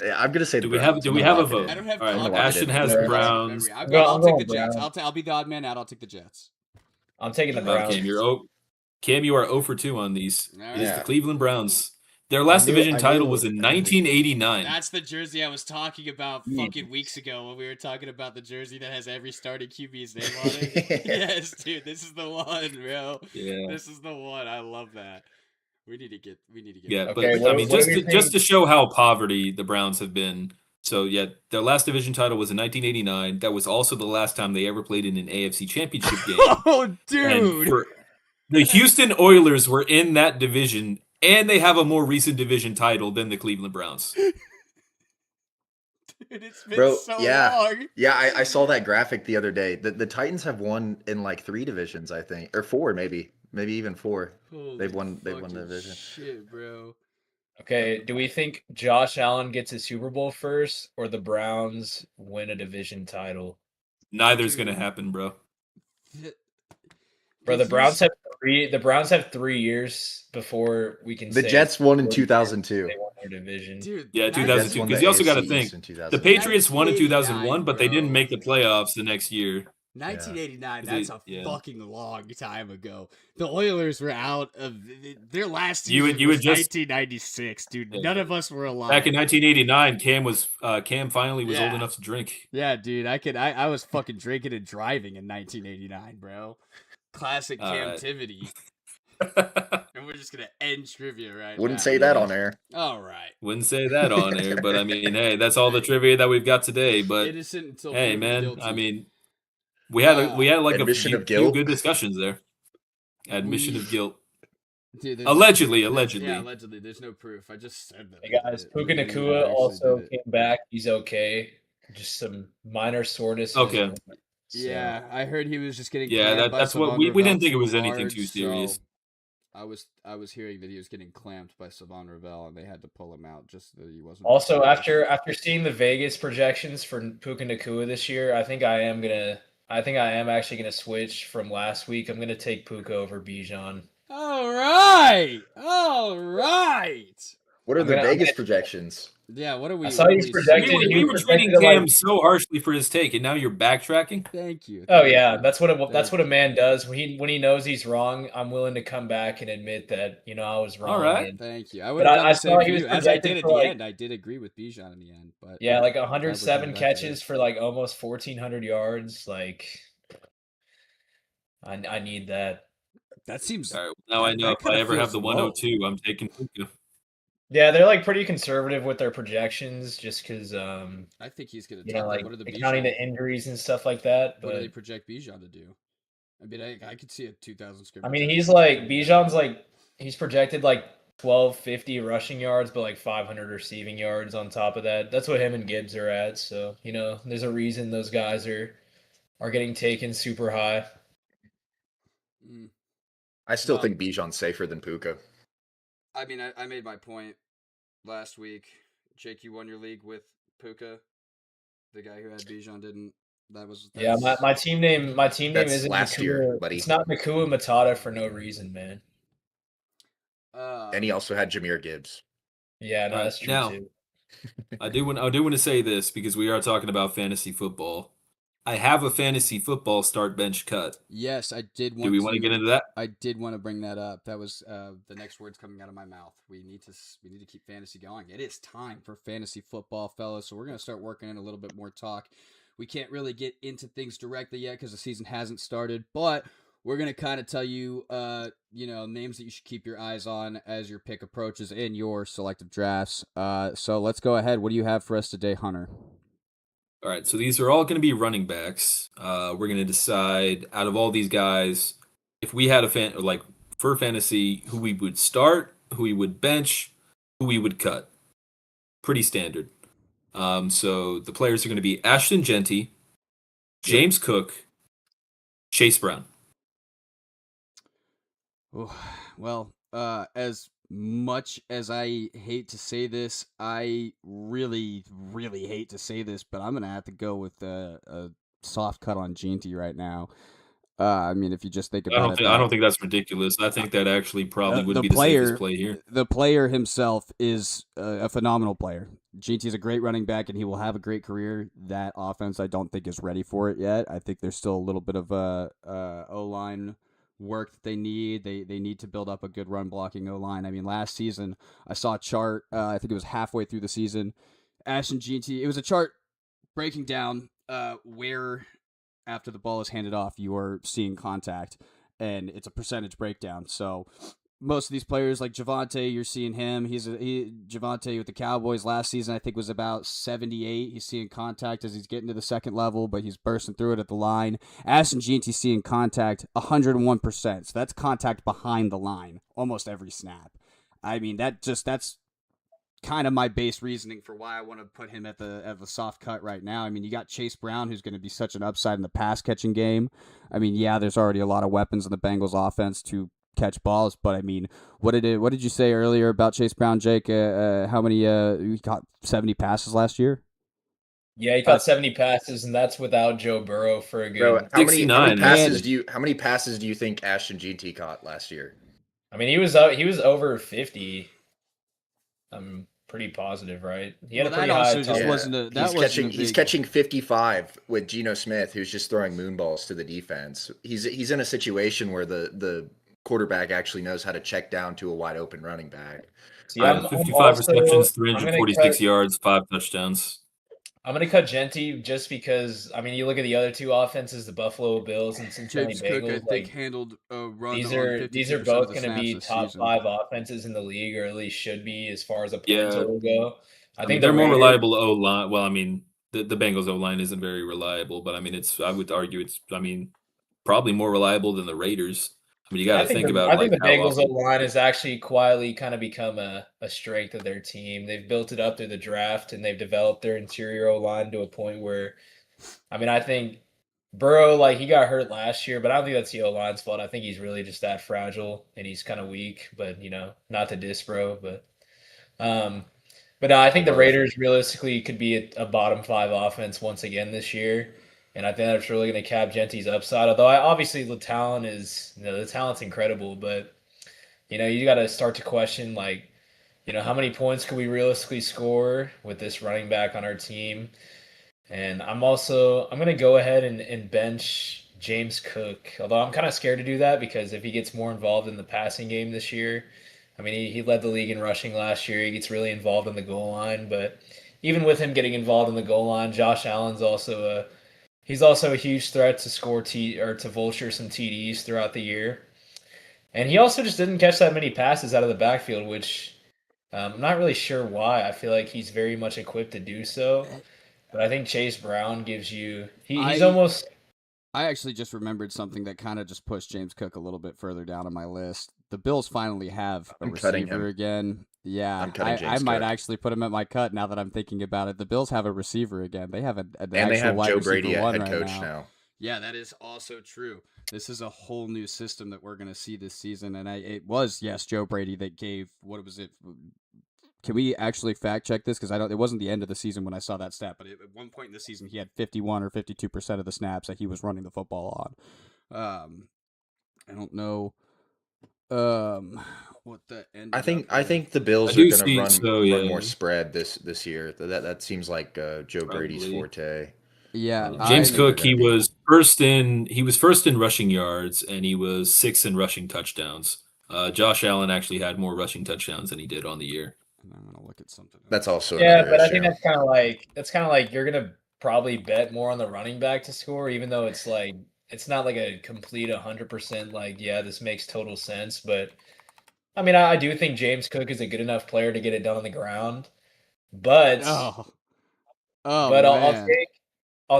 Yeah, I'm gonna say. Do we have a vote? I don't have. All right, confidence Ashton in has it. the Browns. I'll take the Jets. I'll be the odd man out. I'll take the Jets. I'm taking the Browns. Cam, you are 0 for 2 on these. All It is right. the Cleveland Browns. Their last division title was in 1989. That's the jersey I was talking about fucking weeks ago when we were talking about the jersey that has every starting QB's name on it. Yes, dude, this is the one, bro. Yeah. This is the one. I love that. We need to get. Yeah, Okay, but I mean, just what to show how poverty the Browns have been. So yeah, their last division title was in 1989. That was also the last time they ever played in an AFC Championship game. Oh, dude. And the Houston Oilers were in that division, and they have a more recent division title than the Cleveland Browns. Dude, it's been Bro, so yeah. long. Yeah, I saw that graphic the other day. The Titans have won in 3 divisions, I think, or 4 maybe even 4. Holy They've won the fucking division. Shit, bro. Okay, do we think Josh Allen gets a Super Bowl first, or the Browns win a division title? Neither's gonna happen, bro. Bro, the Browns have 3. The Browns have 3 years before we can. The say Jets won in they 2002. won their division. Dude, Yeah, Jets 2002. won Because the you also got to AFC think East in the 2000. Patriots won in 2001, but they didn't bro. make the playoffs the next year. 1989. Yeah. That's a Yeah. fucking long time ago. The Oilers were out of their last You season. would was just- 1996, dude. Yeah. None of us were alive. Back in 1989, Cam finally was old Yeah. enough to drink. Yeah, dude. I was fucking drinking and driving in 1989, bro. Classic All right. captivity. And we're just gonna end trivia right Wouldn't now. say that on air. All right. Wouldn't say that on air, but I mean, hey, that's all the trivia that we've got today. But Innocent until hey, proven man, guilty. I mean, we had like a Admission few of guilt. good discussions there. Admission of guilt. Dude, Allegedly. Yeah, allegedly. There's no proof. I just said that. Hey guys, Puka Nacua also came back. He's okay. Just some minor soreness. in his Okay. groin. So, Yeah, I heard he was just getting Yeah, clamped by that's what Savon we Ravel didn't think it too was anything hard, too serious. so I was hearing that he was getting clamped by Savon Ravel and they had to pull him out just so that he wasn't. Also, after seeing the Vegas projections for Puka Nacua this year, I think I am actually gonna switch from last week. I'm gonna take Puka over Bijan. All right. What are I'm the gonna- Vegas projections? Yeah, what are we? I saw what are he's we projected- saying? he We was were treating projected at, Cam so harshly for his take, and now you're backtracking. Thank you. Oh thank yeah, you. that's what a Thank man does when he knows he's wrong. I'm willing to come back and admit that I was wrong. right. and- Thank you. I would have done I the same saw for he was you, as I projected did at for, the like- end. I did agree with Bijan in the end, but Yeah, like glad we're 107 coming back to catches this. for like almost 1,400 yards. Like, I need that. That seems. All right. Now I know that if I kinda ever have feels the 102, I'm taking Puka. Yeah, they're like pretty conservative with their projections, just because I think he's going to top like that. What are the accounting Bijan? the injuries and stuff like that. What do they But project Bijan to do? I mean, I could see a 2,000 scrimmage. I mean, he's like Bijan's like he's projected like 1,250 rushing yards, but like 500 receiving yards on top of that. That's what him and Gibbs are at. So there's a reason those guys are getting taken super high. Mm. I still Well- think Bijan's safer than Puka. I mean, I made my point last week. Jake, you won your league with Puka. The guy who had Bijan didn't. Yeah, my team name That's isn't last Nakua. year, buddy. It's not Nakua Matata for no reason, man. And he also had Jahmyr Gibbs. Yeah, no, Right, that's true now- too. I do want to say this because we are talking about fantasy football. I have a fantasy football start bench cut. Yes, I did want. Do we want to get into that? I did want to bring that up. That was the next words coming out of my mouth. We need to keep fantasy going. It is time for fantasy football, fellas. So we're gonna start working in a little bit more talk. We can't really get into things directly yet because the season hasn't started, but we're gonna kind of tell you, names that you should keep your eyes on as your pick approaches in your selective drafts. So let's go ahead. What do you have for us today, Hunter? All right, so these are all going to be running backs. We're going to decide out of all these guys if we had for fantasy who we would start, who we would bench, who we would cut. Pretty standard. So the players are going to be Ashton Genty, James Cook, Chase Brown. Well, as much as I hate to say this, I really, really hate to say this, but I'm gonna have to go with a soft cut on Genty right now. I mean, if you just think about I don't think that's ridiculous. I think that actually probably would be the safest play here. The player himself is a phenomenal player. Genty is a great running back, and he will have a great career. That offense, I don't think, is ready for it yet. I think there's still a little bit of O-line work that they need. They need to build up a good run blocking O-line. I mean, last season, I saw a chart, I think it was halfway through the season, Ashton Genty, it was a chart breaking down where after the ball is handed off, you are seeing contact, and it's a percentage breakdown. So most of these players, like Javonte, you're seeing him. Javonte with the Cowboys last season, I think, was about 78. He's seeing contact as he's getting to the second level, but he's bursting through it at the line. Ashton Genty seeing contact 101%. So that's contact behind the line almost every snap. I mean, that's kind of my base reasoning for why I want to put him at the soft cut right now. I mean, you got Chase Brown, who's going to be such an upside in the pass catching game. I mean, yeah, there's already a lot of weapons in the Bengals offense to catch balls, but I mean, what did you say earlier about Chase Brown, Jake? How many he caught 70 passes last year? Yeah, he caught 70 passes, and that's without Joe Burrow for a good. Bro, how many 69, passes do you think Ashton Genty caught last year? I mean, he was over 50. I'm pretty positive, right? He had a pretty high. He's catching 55 with Geno Smith, who's just throwing moonballs to the defense. He's in a situation where the quarterback actually knows how to check down to a wide open running back. See, I'm 55 receptions, I'm gonna 346 yards, 5 touchdowns. I'm going to cut Genty just because, I mean, you look at the other two offenses, the Buffalo Bills and Cincinnati James Cook, I Bengals. think, Like, handled a run. these are both going to be top 5 offenses in the league, or at least should be as far as a point total go. I think they're more reliable O-line. Well, I mean, the Bengals O-line isn't very reliable, but I mean, I would argue it's probably more reliable than the Raiders. I mean, you got to think about I like think the how Bengals O often. line has actually quietly kind of become a strength of their team. They've built it up through the draft and they've developed their interior O line to a point where, I mean, I think Burrow, like he got hurt last year, but I don't think that's the O line's fault. I think he's really just that fragile and he's kind of weak. But not to diss Bro, um, but no, I think the Love. Raiders realistically could be a bottom five offense once again this year. And I think that's really going to cap Genty's upside. Although obviously the talent is, the talent's incredible, but you got to start to question like, how many points could we realistically score with this running back on our team? And I'm going to go ahead and bench James Cook. Although I'm kind of scared to do that because if he gets more involved in the passing game this year, I mean, he led the league in rushing last year. He gets really involved in the goal line, but even with him getting involved in the goal line, Josh Allen's also a huge threat to score or to vulture some TDs throughout the year. And he also just didn't catch that many passes out of the backfield, which I'm not really sure why. I feel like he's very much equipped to do so. But I think Chase Brown gives you he's almost. I actually just remembered something that kind of just pushed James Cook a little bit further down on my list. The Bills finally have a I'm cutting receiver him. again. Yeah, I'm cutting I James might Cook. actually put him at my cut now that I'm thinking about it. The Bills have a receiver again. They have an And actual they have wide Joe receiver Brady at one head right coach now. now. Yeah, that is also true. This is a whole new system that we're going to see this season, and it was Joe Brady that gave what was it? Can we actually fact check this? Because it wasn't the end of the season when I saw that stat, but at one point in the season he had 51 or 52% of the snaps that he was running the football on. I don't know what the end. I think the Bills I are do going to see. So run more yeah, spread this year. That seems like Joe Brady's probably. forte. Yeah, James I think they're Cook, going he to be. was first in rushing yards, and he was sixth in rushing touchdowns. Josh Allen actually had more rushing touchdowns than he did on the year. and I'm gonna look at something. That's also Yeah, another but I think issue. that's kind of like you're gonna probably bet more on the running back to score, even though it's not like a complete 100% like this makes total sense. But I mean, I do think James Cook is a good enough player to get it done on the ground. But Oh but I'll man.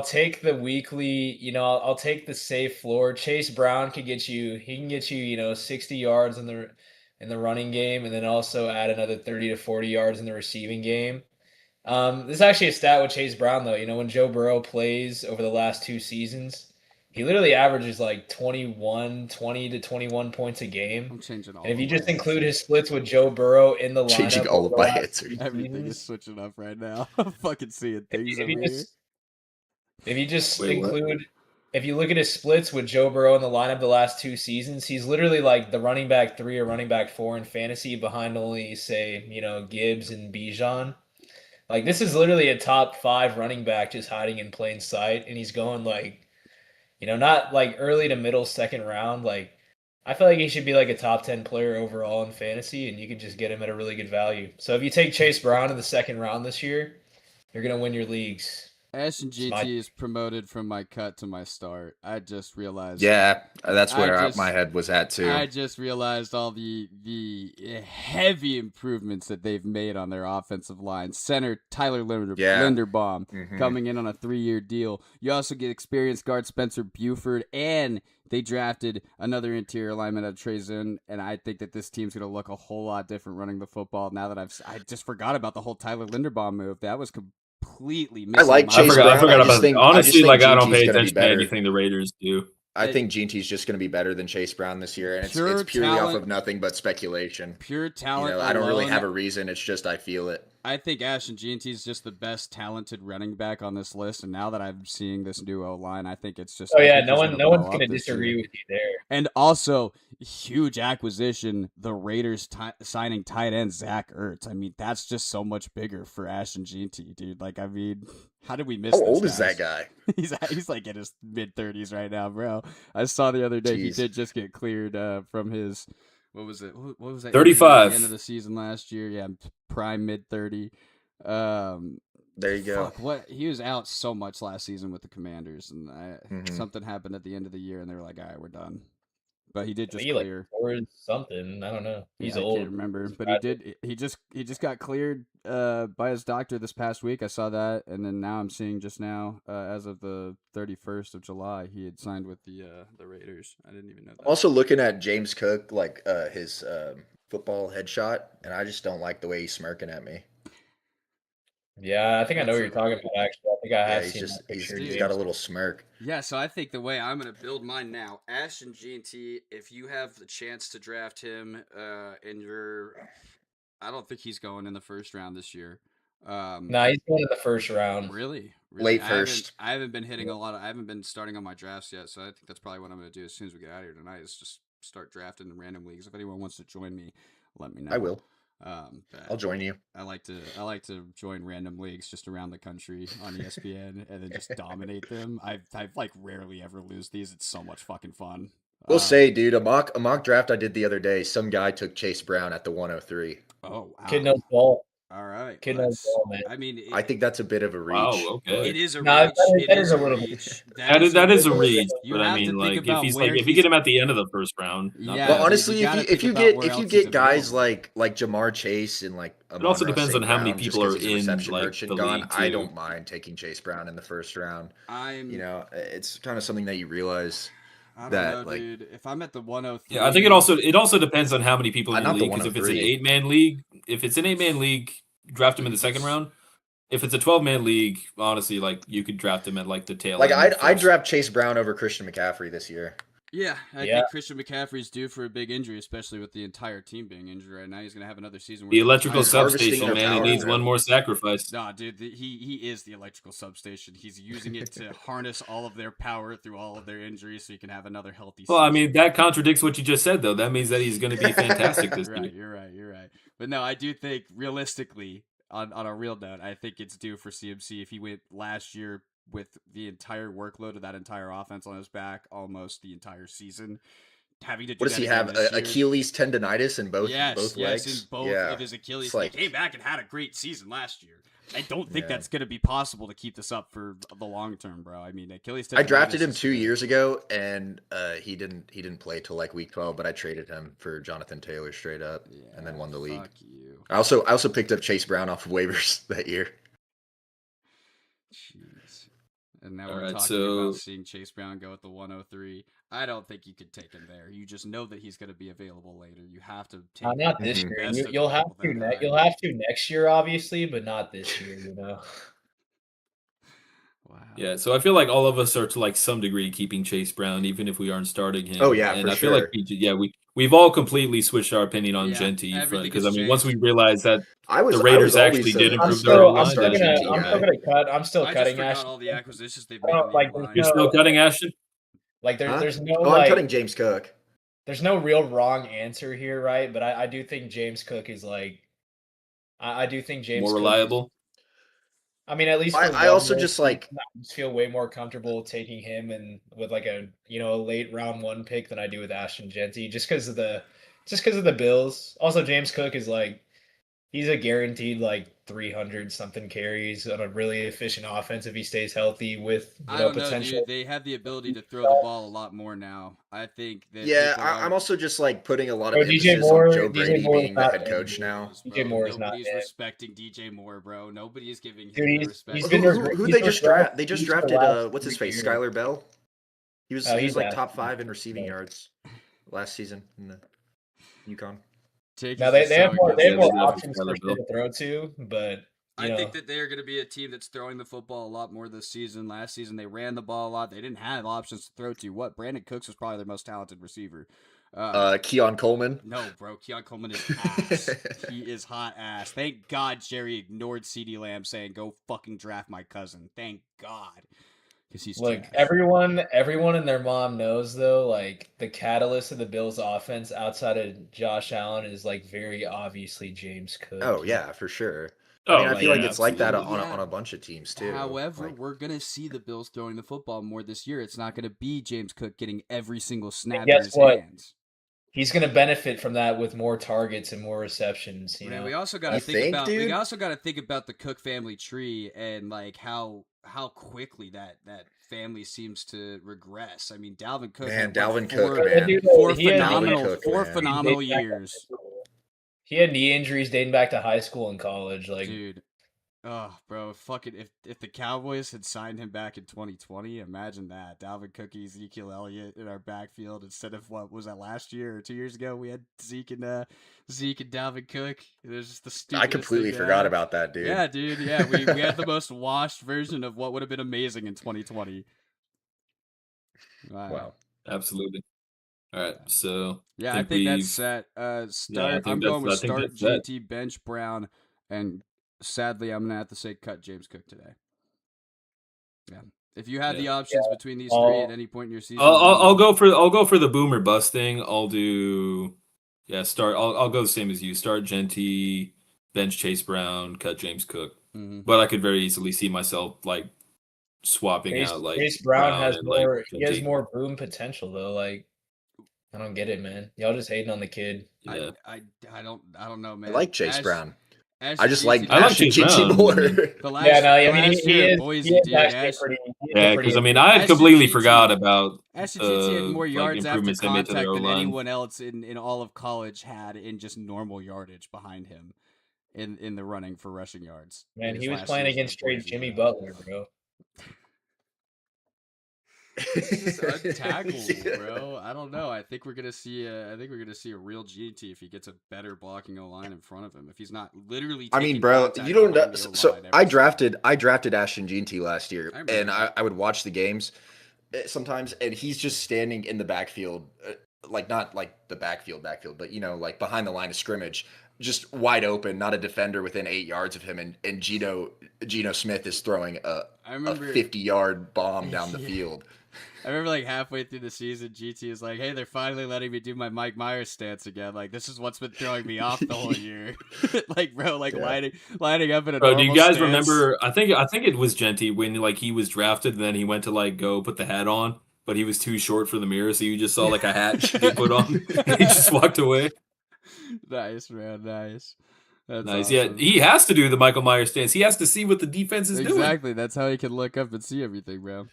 take the weekly. I'll take the safe floor. Chase Brown can get you. He can get you 60 yards in the running game, and then also add another 30 to 40 yards in the receiving game. This is actually a stat with Chase Brown, though. When Joe Burrow plays over the last 2 seasons, he literally averages like 20 to 21 points a game. I'm changing all And if of you my just include his splits with Joe Burrow in the Changing lineup all over of the my last answers. 2 everything is seasons, switching up right now. I'm fucking seeing things if over you here. just if you just Wait, what? include if you look at his splits with Joe Burrow in the lineup the last 2 seasons, he's literally like the running back 3 or running back 4 in fantasy behind only say, Gibbs and Bijan. Like this is literally a top 5 running back just hiding in plain sight, and he's going like, not like early to middle second round. Like I feel like he should be like a top 10 player overall in fantasy, and you could just get him at a really good value. So if you take Chase Brown in the second round this year, you're gonna win your leagues. Ashton It's my GT is promoted from my cut to my start. I just realized. Yeah, that's I where just my head was at too. I just realized all the heavy improvements that they've made on their offensive line. Center Tyler Yeah. Linderbaum Mhm. coming in on a 3-year deal. You also get experienced guard Spencer Buford, and they drafted another interior lineman at Trezun, and I think that this team's going to look a whole lot different running the football now that I just forgot about the whole Tyler Linderbaum move. That was completely missing. I like my I Chase forgot. brain. I Brown. forgot I just about. think Honestly, like I don't GT's pay gonna be attention to better. anything the Raiders do. I think GT's just going to be better than Chase Brown this year, and Pure it's purely off talent. of nothing but speculation. Pure talent I don't really alone, have a reason. It's just I feel it. I think Ashton Jeanty is just the best talented running back on this list, and now that I'm seeing this new O line, I think it's just. Oh I yeah, think no he's one, gonna no blow one's up gonna this disagree year. with you there. And also, huge acquisition, the Raiders signing tight end Zach Ertz. I mean, that's just so much bigger for Ashton Jeanty, dude. Like, I mean, how did we miss How this, old is guys? that guy? He's like in his mid-30s right now, bro. I saw the other day he Jeez. did just get cleared from his what was it? What was that? 35. At the end of the season last year, yeah, prime mid-30. There you go. Fuck, what he was out so much last season with the Commanders, and Mhm. something happened at the end of the year, and they were like, "All right, we're done." but he did just He like clear. or something. I don't know. He's Yeah, I old. can't remember, He's but he fragile. did. He just got cleared by his doctor this past week. I saw that, and then now I'm seeing just now, as of the 31st of July, he had signed with the Raiders. I didn't even know that. Also looking at James Cook, like his football headshot, and I just don't like the way he's smirking at me. Yeah, I think I know That's what you're talking about. Actually, I think I Yeah, have he's seen just that picture. he's James. got a little smirk. Yeah, so I think the way I'm going to build mine now, Ashton G&T, if you have the chance to draft him in your, I don't think he's going in the first round this year. No, he's going in the first round. Really? Late I first. haven't been hitting a lot of. I haven't been starting on my drafts yet, so I think that's probably what I'm going to do as soon as we get out of here tonight. Is just start drafting in random leagues. If anyone wants to join me, let me know. I will. But I'll join you. I like to join random leagues just around the country on ESPN and then just dominate them. I've like rarely ever lose these. It's so much fucking fun. We'll say, dude, a mock draft I did the other day. Some guy took Chase Brown at the 103. Oh wow. Kid knows ball. All right. Kid well, knows ball, man. I mean, I think that's a bit of a reach. Wow, okay. it is a No, reach. that It is is a a little bit. reach. That is a bit. reach, You but I have to mean, think like about if where you he's- get him at the end of the first round, not Yeah, Well, bad. honestly, you gotta if you think about where get else he's guys available. like Jamar Chase and like It also Amon-Ra depends on St. how many Brown, just people 'cause are he's a in reception like merchant the gone, league I too. don't mind taking Chase Brown in the first round. I'm. You know, it's kind of something that you realize. I don't that, know, like- dude. If I'm at the 103, Yeah, I think it also depends on how many people in your Not the league. Because if it's an 103. 8-man league, draft him in the second round. If it's a 12-man league, honestly, like you could draft him at like the tail Like end. I'd draft Chase Brown over Christian McCaffrey this year. Yeah, I Yeah. think Christian McCaffrey's due for a big injury, especially with the entire team being injured right now. He's gonna have another season. The electrical He's harvesting substation, their man. He power, needs bro. one more sacrifice. Nah, dude, he is the electrical substation. He's using it to harness all of their power through all of their injuries, so he can have another healthy. Well, I season. mean, that contradicts what you just said, though. That means that he's going to be fantastic this right, year. you're right. But no, I do think realistically, on a real note, I think it's due for CMC if he went last year with the entire workload of that entire offense on his back, almost the entire season. Having to do What does that he again have? this year. Achilles tendonitis in both Yes, legs. in both Yeah. of his Achilles. It's like- He came back and had a great season last year. I don't think Yeah. that's going to be possible to keep this up for the long term, bro. I mean, Achilles. I drafted tendonitis him is 2 good. years ago, and he didn't play till like week 12. But I traded him for Jonathan Taylor straight up, and then won the league. Fuck you. I also picked up Chase Brown off of waivers that year. Jeez. And now All we're right, talking so- about seeing Chase Brown go at the 103. I don't think you could take him there. You just know that he's going to be available later. You have to take. Not this Mhm. year. Best You'll have available to. that high. You'll have to next year, obviously, but not this year. You know. Wow. Yeah, so I feel like all of us are to like some degree keeping Chase Brown, even if we aren't starting him. Oh, yeah, and for I feel like sure. we've all completely switched our opinion on Yeah, Genty everything because has I mean once we changed. realized that I was the Raiders always actually a- did I'm improve their still. line, I'm still then gonna. Genty I'm guy. still gonna cut. I'm still I just cutting forgot Ashton. all the acquisitions they've I made. don't on the like. line. There's you're still cutting Ashton. Like Huh? there's no Oh, like. I'm cutting James Cook. There's no real wrong answer here, right? But I do think James Cook is like. I do think James More Cook is- reliable. I mean, at least for I one also more just season, like I just feel way more comfortable taking him and with like a a late round 1 pick than I do with Ashton Genty, just because of the Bills. Also, James Cook is like he's a guaranteed like 300 something carries on a really efficient offense if he stays healthy with I don't know, potential. dude. They have the ability to throw the ball a lot more now. I think that. yeah, people are- I'm also just like putting a lot Bro, of DJ emphasis Moore- on Joe DJ Brady Moore is being the not head coach in. now. DJ Moore is not Nobody's in. respecting DJ Moore, bro. Nobody is giving him Dude, the he's respect. been Who, their- who he's they their just draft- draft? They just he's their drafted last what's his 3 face? years. Skylar Bell. He was He's like that- top 5 in receiving yeah. yards last season in the UConn. Jake Now is they just have so more aggressive. Yeah, they more love options Skylar for Bell. to throw to, but I think that they are going to be a team that's throwing the football a lot more this season. Last season, they ran the ball a lot. They didn't have options to throw to. What? Brandon Cooks was probably their most talented receiver. Keon Coleman. No, bro. Keon Coleman is ass. He is hot ass. Thank God Jerry ignored CeeDee Lamb saying, go fucking draft my cousin. Thank God. Because he's look, trash. everyone and their mom knows though, like the catalyst of the Bills' offense outside of Josh Allen is like very obviously James Cook. Oh yeah, for sure. Oh, I feel like yeah, it's like that on absolutely. on a bunch of teams too. However, Like, we're going to see the Bills throwing the football more this year. It's not going to be James Cook getting every single snap in guess his what? hands. he's going to benefit from that with more targets and more receptions. You Man, know, we also got to You think think, about dude? we also got to think about the Cook family tree and like how quickly that family seems to regress. I mean, Dalvin Cook Man, had what, Dalvin Cook, That man. dude, four he had knee Dalvin phenomenal Cook, four man. phenomenal dating back to high years, school. He had knee injuries dating back to high school and college. Like, dude. Oh, bro, fucking if the Cowboys had signed him back in 2020, imagine that. Dalvin Cook, Ezekiel Elliott in our backfield instead of what was that last year or 2 years ago? We had Zeke and Dalvin Cook. It was just the stupidest I completely thing to forgot have. about that, dude. Yeah, dude. Yeah, we had the most washed version of what would have been amazing in 2020. Wow. Absolutely. All right, so Yeah, I think think that's we've set. yeah, Start. I'm going with I think start that's that. JT, bench Brown, and sadly, I'm gonna have to say cut James Cook today. Yeah. If you had Yeah. the options between these three at any point in your season, I'll go for the boomer bust thing. I'll do start. I'll go the same as you. Start Genty, bench Chase Brown, cut James Cook. Mhm. But I could very easily see myself like swapping out like Chase Brown has and like more. He has Genty. more boom potential though. Like, I don't get it, man. Y'all just hating on the kid. Yeah. I don't know, I man. like Chase Brown. I Ashton just GT like I like Ashton Chase GT Brown. more. the last, Yeah, no, the I mean last year at Boise, he is dude. actually pretty. Yeah, because I mean, I had Ashton completely GT forgot about Ashton GT had the more like yards after improvements they made to their contact O than line. anyone else in all of college had in just normal yardage behind him in the running for rushing yards. Man, in he his was last playing season against at straight Boise, Jimmy bro. Butler, bro. He's just untackleable, bro. I don't know. I think we're gonna see a real GT if he gets a better blocking O line in front of him. If he's not literally I taking mean, bro, contact you don't know. behind the O-line So every I snap. drafted Ashton GT last year, I remember and that. I would watch the games sometimes, and he's just standing in the backfield, like not like the backfield, but like behind the line of scrimmage, just wide open, not a defender within 8 yards of him, and Geno Smith is throwing I a remember 50-yard bomb down the Yeah. field. I remember like halfway through the season, GT is like, "Hey, they're finally letting me do my Mike Myers stance again. Like this is what's been throwing me off the whole year." Like, bro, like Yeah. lining up in a Bro, do you normal guys stance. remember? I think it was Genty when like he was drafted, and then he went to like go put the hat on, but he was too short for the mirror, so you just saw like a hat get put on, and he just walked away. Nice, man. Nice. That's Nice. awesome. Yeah, he has to do the Michael Myers stance. He has to see what the defense is doing. Exactly. That's how he can look up and see everything, bro.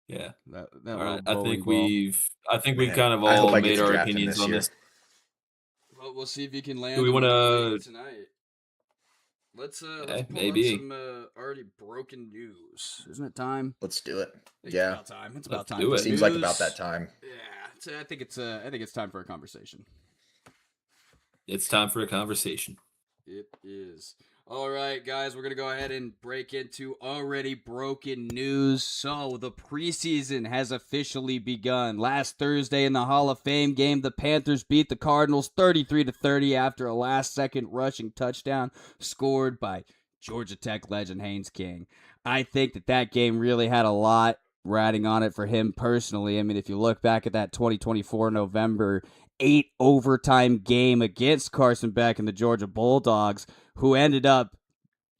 Yeah. That All little right. I bowling think ball. we've Man, kind of I hope all I get made to our draft him opinions this on year. this. Well, we'll see if you can land Do we him want late to? tonight. Let's pull maybe. up some already broken news. Isn't it time? Let's do it. I think Yeah, It's about time. It's Let's about time. do for it. seems like news. about that time. Yeah, I think it's time for a conversation. It's time for a conversation. It is. All right, guys, we're going to go ahead and break into already broken news. So, the preseason has officially begun. Last Thursday in the Hall of Fame game, the Panthers beat the Cardinals 33-30 after a last-second rushing touchdown scored by Georgia Tech legend Haynes King. I think that game really had a lot riding on it for him personally. I mean, if you look back at that 2024 November 8 overtime game against Carson Beck and the Georgia Bulldogs, who ended up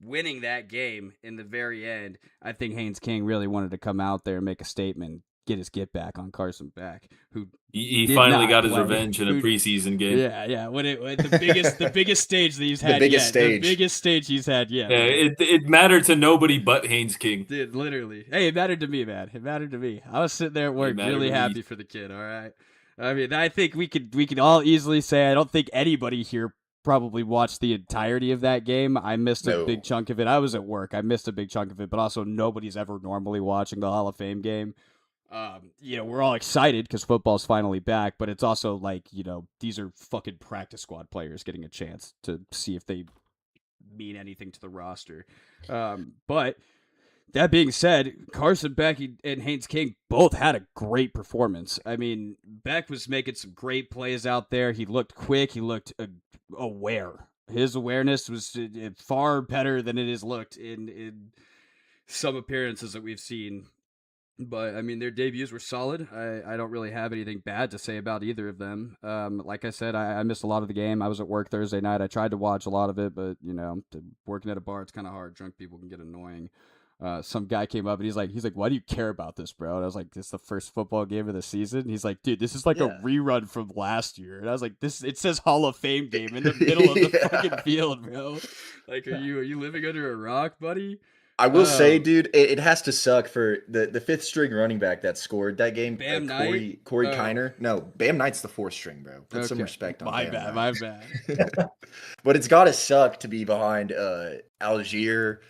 winning that game in the very end, I think Haynes King really wanted to come out there and make a statement, get his get back on Carson Beck, who He did finally not got his play. revenge in a preseason game. Yeah. When the biggest stage that he's had biggest yet. stage. The biggest stage he's had yet. Yeah, man. it mattered to nobody but Haynes King. Dude, literally. Hey, it mattered to me, man. It mattered to me. I was sitting there at work mattered really to me. happy for the kid, all right? I mean, I think we could all easily say I don't think anybody here probably watched the entirety of that game. I missed a No. big chunk of it. I was at work. I missed a big chunk of it, but also nobody's ever normally watching the Hall of Fame game. We're all excited because football's finally back, but it's also like, these are fucking practice squad players getting a chance to see if they mean anything to the roster. But that being said, Carson Beck and Haynes King both had a great performance. I mean, Beck was making some great plays out there. He looked quick. He looked aware. His awareness was far better than it has looked in some appearances that we've seen. But, I mean, their debuts were solid. I don't really have anything bad to say about either of them. Like I said, I missed a lot of the game. I was at work Thursday night. I tried to watch a lot of it, but, working at a bar, it's kind of hard. Drunk people can get annoying. some guy came up and he's like, why do you care about this, bro? And I was like, this is the first football game of the season. He's like, dude, this is like a rerun from last year. And I was like, it says Hall of Fame game in the middle of the fucking field, bro. Like, are you living under a rock, buddy? I will say, dude, it has to suck for the fifth string running back that scored that game. Bam Corey Kiner. No, Bam Knight's the fourth string, bro. Put some respect on Bam My bad. But it's got to suck to be behind Algier,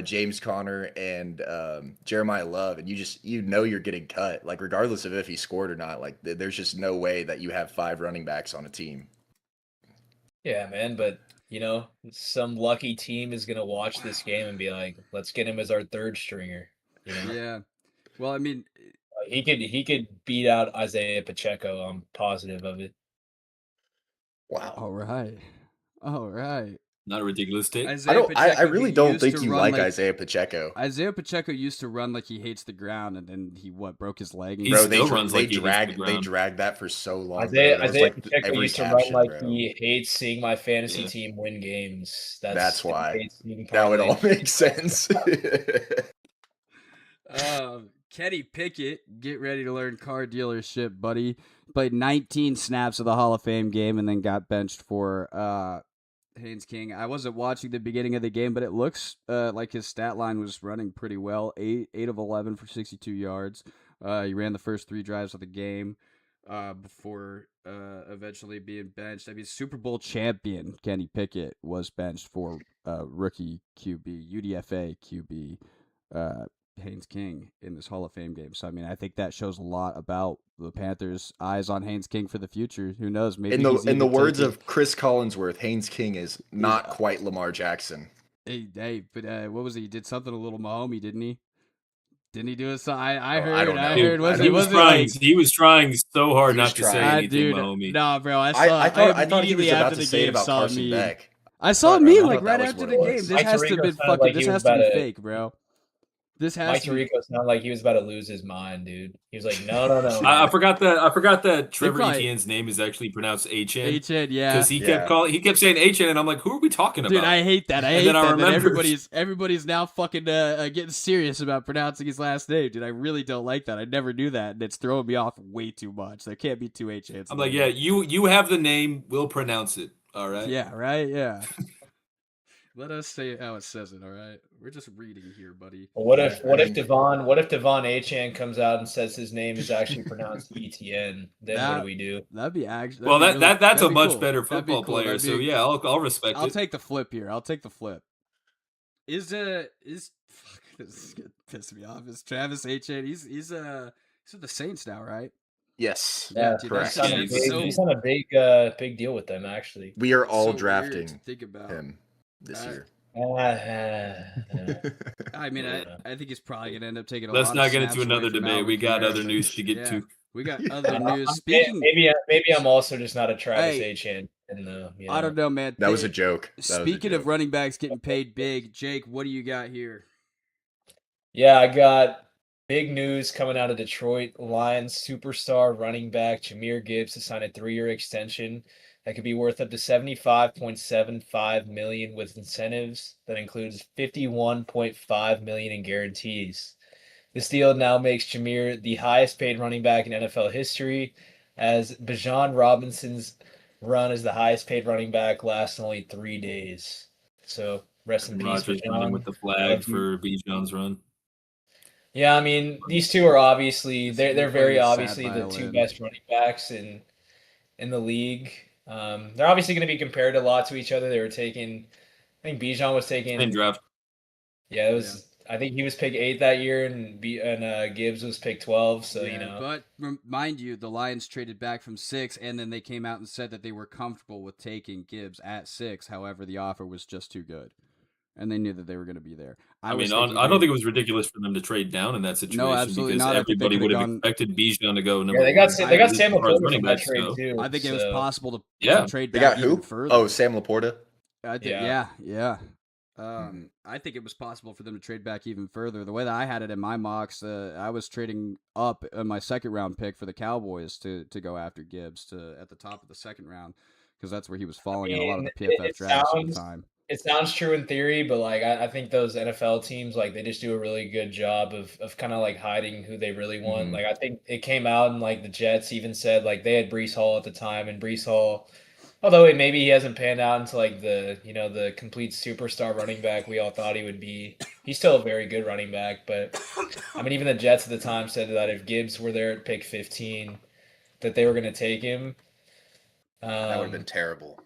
James Conner, and Jeremiah Love, and you know you're getting cut. Like, regardless of if he scored or not, like there's just no way that you have 5 running backs on a team. Yeah, man, but some lucky team is gonna watch this game and be like, let's get him as our third stringer. Yeah. Well, I mean, he could beat out Isaiah Pacheco. I'm positive of it. Wow. All right. Not a ridiculous take. I really don't think you like Isaiah Pacheco. Isaiah Pacheco used to run like he hates the ground, and then he broke his leg. And Bro, they dragged that for so long. Isaiah Pacheco used to run like he hates seeing my fantasy team win games. That's why. That would all make sense. Kenny Pickett, get ready to learn car dealership, buddy. Played 19 snaps of the Hall of Fame game and then got benched for Haynes King. I wasn't watching the beginning of the game, but it looks like his stat line was running pretty well. 8 of 11 for 62 yards. He ran the first 3 drives of the game before eventually being benched. I mean, Super Bowl champion Kenny Pickett was benched for rookie QB, UDFA QB Haynes King in this Hall of Fame game. So, I mean, I think that shows a lot about the Panthers' eyes on Haynes King for the future. Who knows? Maybe in the words of Chris Collinsworth, Haynes King is not quite Lamar Jackson. Hey, but what was he? He did something a little Mahomes, didn't he? Didn't he do it? So I heard. He was trying so hard not to say anything, Mahomes. No, bro. I thought he was about to say it about Carson Beck. I saw me like right after the game. This has to be fucking. This has to be fake, bro. Mike Tirico sounded like he was about to lose his mind, dude. He was like, no. I forgot that Trevor Etienne's name is actually pronounced H-N. H-N, yeah. Because he kept saying H-N, and I'm like, who are we talking about? Dude, I hate that. Everybody's now fucking getting serious about pronouncing his last name, dude. I really don't like that. I never knew that, and it's throwing me off way too much. There can't be 2 H-Ns. I'm like, yeah, you have the name. We'll pronounce it. All right? Yeah, right? Yeah. Let us say how it says it, all right? We're just reading here, buddy. What if Devon Achane comes out and says his name is actually pronounced ETN? Then what do we do? That'd be actually that's a much better football player. So yeah, I'll respect it. I'll take the flip here. Is fuck, this is gonna piss me off. Is Travis Etienne? He's at the Saints now, right? Yes. Yeah, dude, correct. He's on a big deal with them, actually. We are all drafting him this year. I mean, I think he's probably gonna end up taking. Let's not get into another debate. We got other news to get to. We got other news. Maybe I'm also just not a Travis Etienne. I don't know, man. That was a joke. Speaking of running backs getting paid big, Jake, what do you got here? Yeah, I got big news coming out of Detroit. Lions superstar running back Jahmyr Gibbs has signed a 3-year extension that could be worth up to $75.75 million with incentives. That includes $51.5 million in guarantees. This deal now makes Jahmyr the highest paid running back in NFL history, as Bijan Robinson's run as the highest paid running back lasts only 3 days. So rest in peace, Rodgers running with the flag for Bijan's run. Yeah, I mean, these two are obviously they're very obviously the 2 best running backs in the league. They're obviously going to be compared a lot to each other. They were taken, I think Bijan was taken in draft. Yeah, it was. Yeah. I think he was picked 8 that year, and Gibbs was picked 12. So But mind you, the Lions traded back from 6, and then they came out and said that they were comfortable with taking Gibbs at 6. However, the offer was just too good, and they knew that they were going to be there. I don't think it was ridiculous for them to trade down in that situation. No, absolutely because not. everybody would have expected Bijan to go number 1. They got Sam Laporta from that trade too. I think it was possible to trade back even further. Oh, Sam Laporta. Yeah. I think it was possible for them to trade back even further. The way that I had it in my mocks, I was trading up in my 2nd round pick for the Cowboys to go after Gibbs at the top of the 2nd round, because that's where he was falling in a lot of the PFF drafts at the time. It sounds true in theory, but like I think those NFL teams like they just do a really good job of kind of like hiding who they really want. Mhm. Like I think it came out and like the Jets even said like they had Brees Hall at the time, and Brees Hall, although maybe he hasn't panned out into like the complete superstar running back we all thought he would be. He's still a very good running back, but I mean even the Jets at the time said that if Gibbs were there at pick 15, that they were going to take him. That would have been Um, terrible.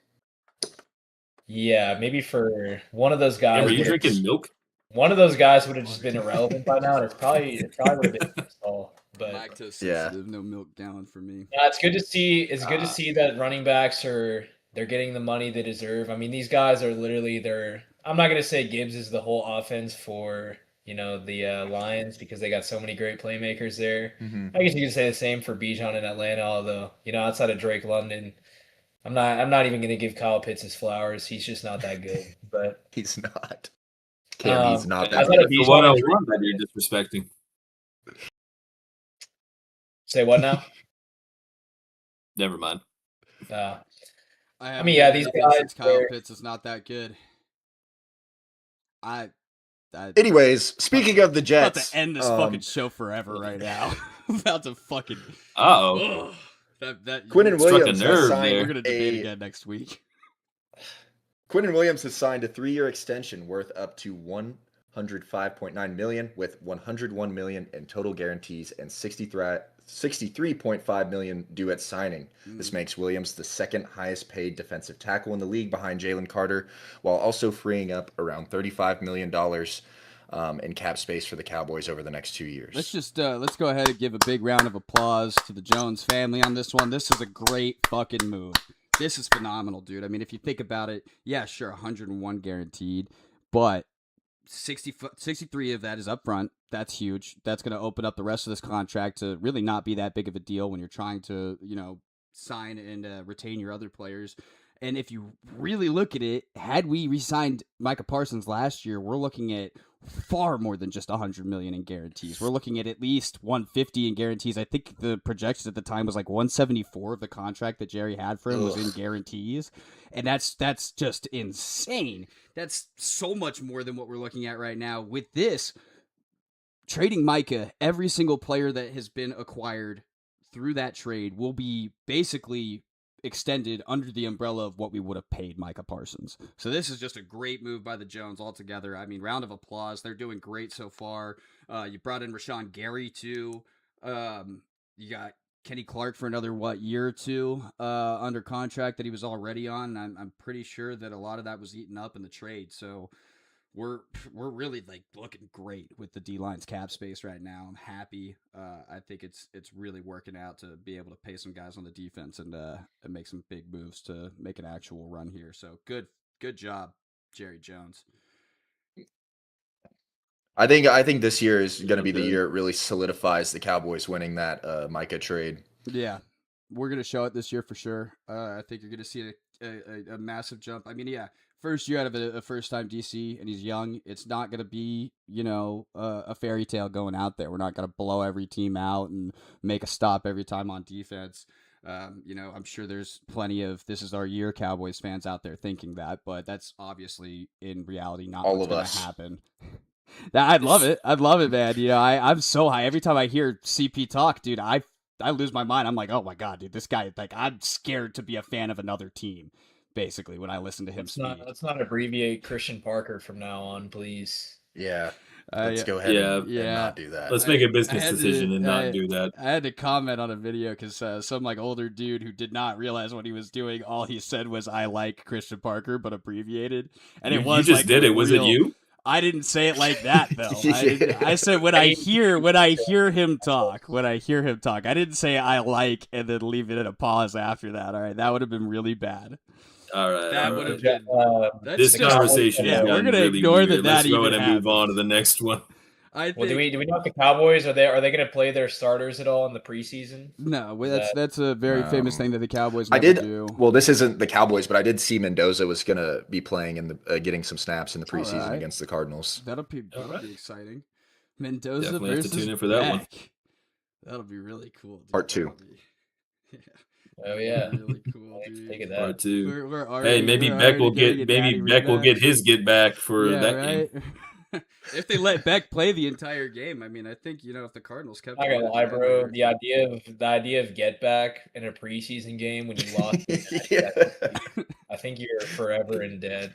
yeah, maybe for one of those guys. Were you would've- drinking milk? One of those guys would have just been irrelevant by now, and it probably would have been Saul. But Lactose Yeah. sensitive, no milk gallon for me. yeah, it's good to see. It's good to see that running backs they're getting the money they deserve. I mean, these guys are literally I'm not gonna say Gibbs is the whole offense for the Lions because they got so many great playmakers there. Mhm. I guess you could say the same for Bijan in Atlanta, although outside of Drake London, I'm not even gonna give Kyle Pitts his flowers. He's just not that good. But He's not. Cam, he's not that outside good. of The Bijan, 101 that you're disrespecting. say what now? Never mind. I mean, yeah, these guys, since Kyle they're- Pitts is not that good. I Anyways, speaking of the about Jets, to end this fucking show forever right now. about to fucking. Uh-oh. Ugh. That Quinnen Struck a Williams has nerve signed there. We're gonna debate a again next week. Quinnen Williams has signed a 3-year extension worth up to $105.9 million, with $101 million in total guarantees and $63.5 million due at signing. This makes Williams the second highest paid defensive tackle in the league behind Jalen Carter, while also freeing up around $35 million in cap space for the Cowboys over the next 2 years. Let's go ahead and give a big round of applause to the Jones family on this one. This is a great fucking move. This is phenomenal, dude. I mean, if you think about it, yeah, sure, 101 guaranteed, but 63 of that is upfront. That's huge. That's going to open up the rest of this contract to really not be that big of a deal when you're trying to, sign and retain your other players. And if you really look at it, had we re-signed Micah Parsons last year, we're looking at far more than just 100 million in guarantees. We're looking at least 150 in guarantees. I think the projections at the time was like 174 of the contract that Jerry had for him was in guarantees. And that's just insane. That's so much more than what we're looking at right now. With this, trading Micah, every single player that has been acquired through that trade will be basically extended under the umbrella of what we would have paid Micah Parsons. So this is just a great move by the Jones altogether. I mean, round of applause. They're doing great so far. You brought in Rashawn Gary too. You got Kenny Clark for another year or two under contract that he was already on. I'm pretty sure that a lot of that was eaten up in the trade. So we're really like looking great with the D-line's cap space right now. I'm happy. I think it's really working out to be able to pay some guys on the defense and make some big moves to make an actual run here. So good job, Jerry Jones. I think this year is going to be the year it really solidifies the Cowboys winning that Micah trade. Yeah, we're going to show it this year for sure. I think you're going to see a massive jump. I mean, yeah, first year out of a first-time DC, and he's young. It's not going to be, a fairy tale going out there. We're not going to blow every team out and make a stop every time on defense. I'm sure there's plenty of "this is our year" Cowboys fans out there thinking that, but that's obviously in reality not All what's of going us. to happen. I'd love it. I'd love it, man. I'm so high every time I hear CP talk, dude. I lose my mind. I'm like, oh my god, dude, this guy. Like, I'm scared to be a fan of another team. Basically, when I listen to him speak. Let's not abbreviate Christian Parker from now on, please. Yeah. Let's go ahead and not do that. Let's make a I business had decision to- and not I- do that. I had to comment on a video because some like older dude who did not realize what he was doing. All he said was "I like Christian Parker," but abbreviated, and You it was just like did it. Was it real- you? I didn't say it like that though. Yeah. I said when I hear him talk. I didn't say I like and then leave it in a pause after that. All right, that would have been really bad. All right. That all would have right. been. That's This just- conversation yeah, has we're gotten gonna really ignore weird. that Let's go even ahead and move happened. on to the next one. I think. Well, do we know if the Cowboys are they going to play their starters at all in the preseason? No, that's a very famous thing that the Cowboys I never did. do. Well, this isn't the Cowboys, but I did see Mendoza was going to be playing in the getting some snaps in the preseason Alright. against the Cardinals. That'll be Alright. exciting. Mendoza Definitely have to versus tune in for that one. Beck. That'll be really cool. Dude. Part two. That'll be- Oh yeah, Really cool, dude. take it that. Part two. We're Hey, already maybe we're Beck already will getting get a daddy rematch. his get back for Yeah, that game. right. If they let Beck play the entire game, I mean, I think if the Cardinals kept Not him gonna at lie, the end bro. there, The idea of get back in a preseason game when you lost to Yeah. I think you're forever in debt.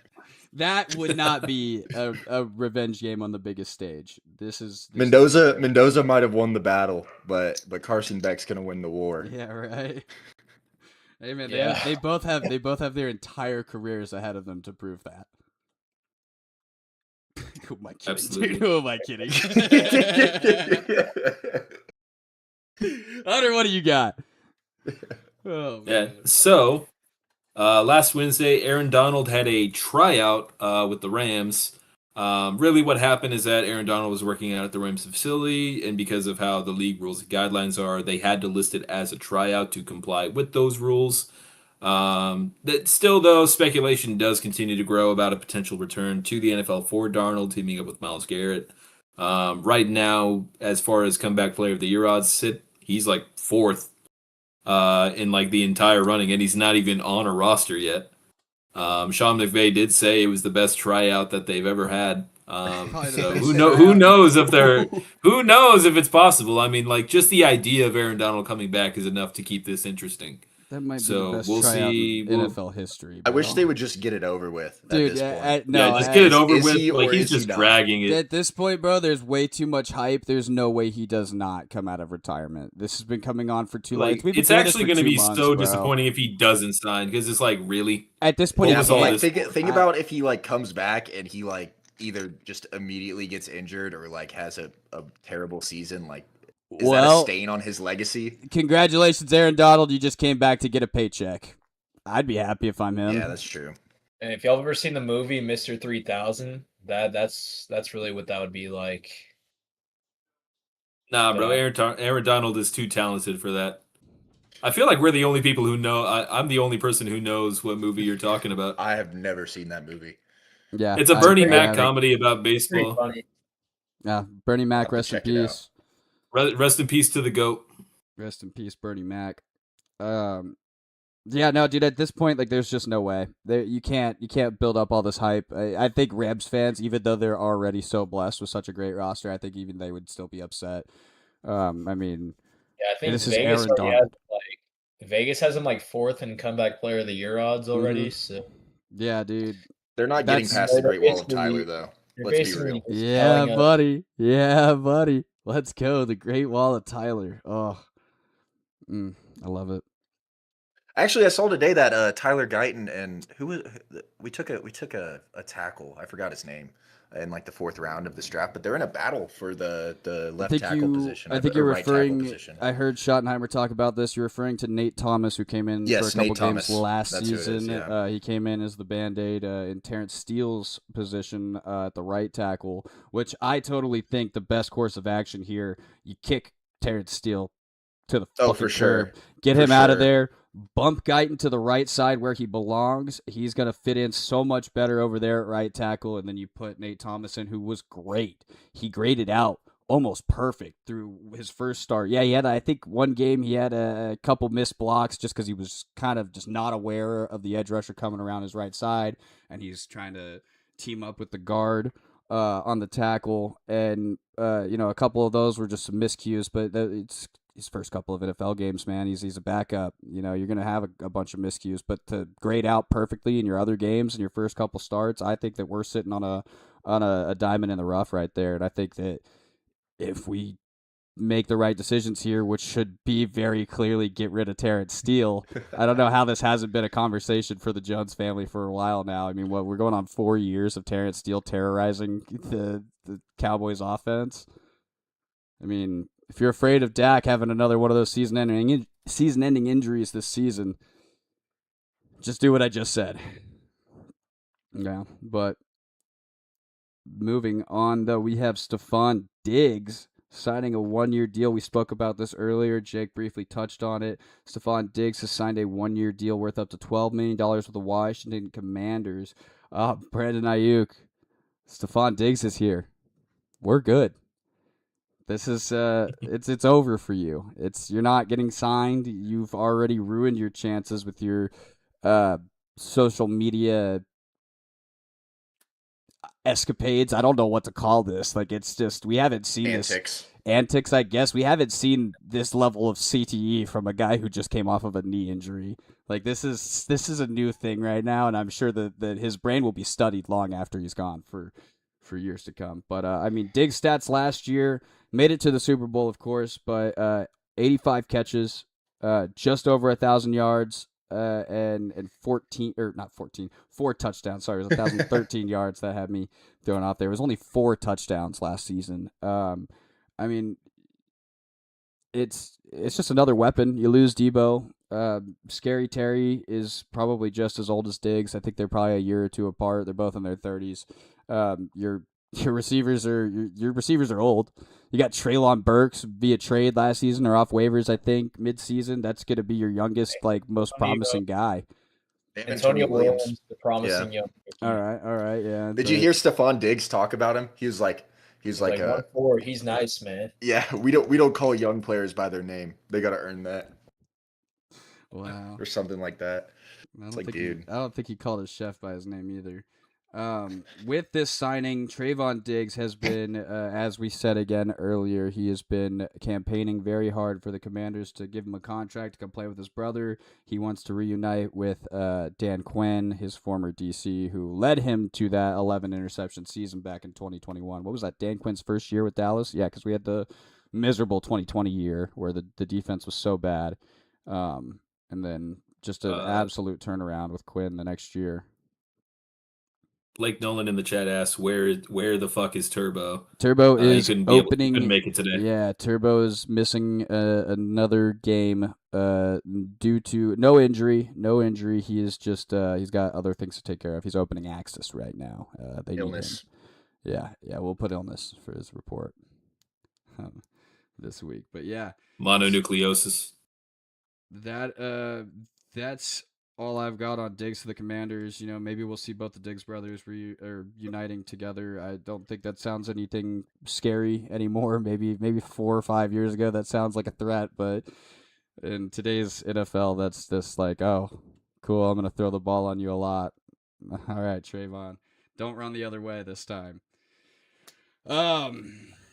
that would not be a revenge game on the biggest stage. This is Mendoza might have won the battle, but Carson Beck's gonna win the war. Yeah, right. Hey man, Yeah. they both have their entire careers ahead of them to prove that. Who am I kidding, Absolutely. dude? Who am I kidding? Hunter, what do you got? Oh Yeah. man. So, last Wednesday, Aaron Donald had a tryout with the Rams. Really, what happened is that Aaron Donald was working out at the Rams facility, and because of how the league rules and guidelines are, they had to list it as a tryout to comply with those rules. That still, though, speculation does continue to grow about a potential return to the NFL for Darnold, teaming up with Myles Garrett. Right now, as far as comeback player of the year odds sit, he's like fourth in like the entire running, and he's not even on a roster yet. Sean McVay did say it was the best tryout that they've ever had. Probably the So best who tryout. knows if who knows if it's possible. I mean, like just the idea of Aaron Donald coming back is enough to keep this interesting. That might be So the best we'll tryout see. in NFL history. I wish bro. they would just get it over with. Dude, at this point. Yeah, no, just get it over is with. he Like or he's is he just not? dragging it. At this point, bro, there's way too much hype. There's no way he does not come out of retirement. This has been coming on for too long. Like We've been it's doing this actually for going to 2 be months, so bro. disappointing if he doesn't sign because it's like really. At this point, What Yeah, was but all like this think about if he like comes back and he like either just immediately gets injured or like has a terrible season. Like, is that a stain on his legacy? Congratulations, Aaron Donald. You just came back to get a paycheck. I'd be happy if I'm him. Yeah, that's true. And if y'all ever seen the movie Mr. 3000, that's really what that would be like. Nah, bro. Aaron Donald is too talented for that. I feel like we're the only people who know. I'm the only person who knows what movie you're talking about. I have never seen that movie. Yeah, It's a Bernie I Mac haven't. comedy about Pretty baseball. funny. Yeah, Bernie Mac, I'll have to rest in check it out. peace. Rest in peace to the GOAT. Rest in peace, Bernie Mac. Yeah, no, dude. At this point, like, there's just no way. You can't build up all this hype. I think Rams fans, even though they're already so blessed with such a great roster, I think even they would still be upset. I mean, Yeah, I think this is Vegas Aaron already has Donald. Vegas has him like fourth in comeback player of the year odds already. So Yeah, dude. They're not getting That's- past the Great Wall of basically- Tyler, though. they're Let's be basically real. just Yeah, telling us- buddy. Yeah, buddy. Let's go. The Great Wall of Tyler. Oh, I love it. Actually, I saw today that Tyler Guyton and we took a tackle. I forgot his name in like the 4th round of this draft, but they're in a battle for the left tackle position. I think or you're right tackle referring. position. I heard Schottenheimer talk about this. You're referring to Nate Thomas, who came in Yes, for a couple Nate Thomas. games last That's who it is, season. yeah. He came in as the Band-Aid in Terrence Steele's position at the right tackle, which I totally think the best course of action here. You kick Terrence Steele to the Oh, fucking for sure. curb. Get For him out of sure. there. Bump Guyton to the right side where he belongs. He's going to fit in so much better over there at right tackle. And then you put Nate Thomas in, who was great. He graded out almost perfect through his first start. Yeah, he had, I think, one game he had a couple missed blocks just because he was kind of just not aware of the edge rusher coming around his right side. And he's trying to team up with the guard on the tackle. And, a couple of those were just some miscues, but it's his first couple of NFL games, man. He's a backup. You're going to have a bunch of miscues, but to grade out perfectly in your other games and your first couple starts, I think that we're sitting on a diamond in the rough right there. And I think that if we make the right decisions here, which should be very clearly get rid of Terrence Steele, I don't know how this hasn't been a conversation for the Jones family for a while now. I mean, we're going on 4 years of Terrence Steele terrorizing the Cowboys offense. I mean, if you're afraid of Dak having another one of those season-ending injuries this season, just do what I just said. Yeah, but moving on, though, we have Stephon Diggs signing a 1-year deal. We spoke about this earlier. Jake briefly touched on it. Stephon Diggs has signed a 1-year deal worth up to $12 million with the Washington Commanders. Brandon Ayuk, Stephon Diggs is here. We're good. This is it's over for you. You're not getting signed. You've already ruined your chances with your uh social media escapades. I don't know what to call this. Like it's just we haven't seen this antics, I guess. We haven't seen this level of CTE from a guy who just came off of a knee injury. Like this is a new thing right now, and I'm sure that his brain will be studied long after he's gone for years to come. But I mean, Diggs' stats last year made it to the Super Bowl, of course, but 85 catches, just over 1,000 yards, and 14 or not 14, 4 touchdowns. Sorry, it was 1,013 yards that had me thrown off there. It was only 4 touchdowns last season. I mean, it's just another weapon. You lose Debo. Scary Terry is probably just as old as Diggs. I think they're probably a year or two apart. They're both in their 30s. Your receivers are old. You got Treylon Burks via trade last season or off waivers, I think, mid-season. That's going to be your youngest, like, most promising guy. Antonio Williams, the promising young rookie. All right, yeah. Did you hear Stephon Diggs talk about him? He's like 1-4. He's nice, man. Yeah, we don't call young players by their name. They got to earn that. Wow. Or something like that. I don't think he called his chef by his name either. With this signing, Trayvon Diggs has been, as we said again earlier, he has been campaigning very hard for the Commanders to give him a contract to come play with his brother. He wants to reunite with Dan Quinn, his former DC, who led him to that 11 interception season back in 2021. What was that, Dan Quinn's first year with Dallas? Yeah, because we had the miserable 2020 year where the defense was so bad. And then just an absolute turnaround with Quinn the next year. Blake Nolan in the chat asks, where the fuck is Turbo? Turbo is opening. Couldn't make it today. Yeah, Turbo is missing another game due to no injury. He is just he's got other things to take care of. He's opening access right now. They illness. Need him. Yeah, we'll put illness for his report this week. But yeah, mononucleosis. That's all I've got on Diggs to the Commanders. You know, maybe we'll see both the Diggs brothers uniting together. I don't think that sounds anything scary anymore. Maybe 4 or 5 years ago that sounds like a threat, but in today's NFL, that's just like, oh, cool, I'm going to throw the ball on you a lot. All right, Trayvon, don't run the other way this time.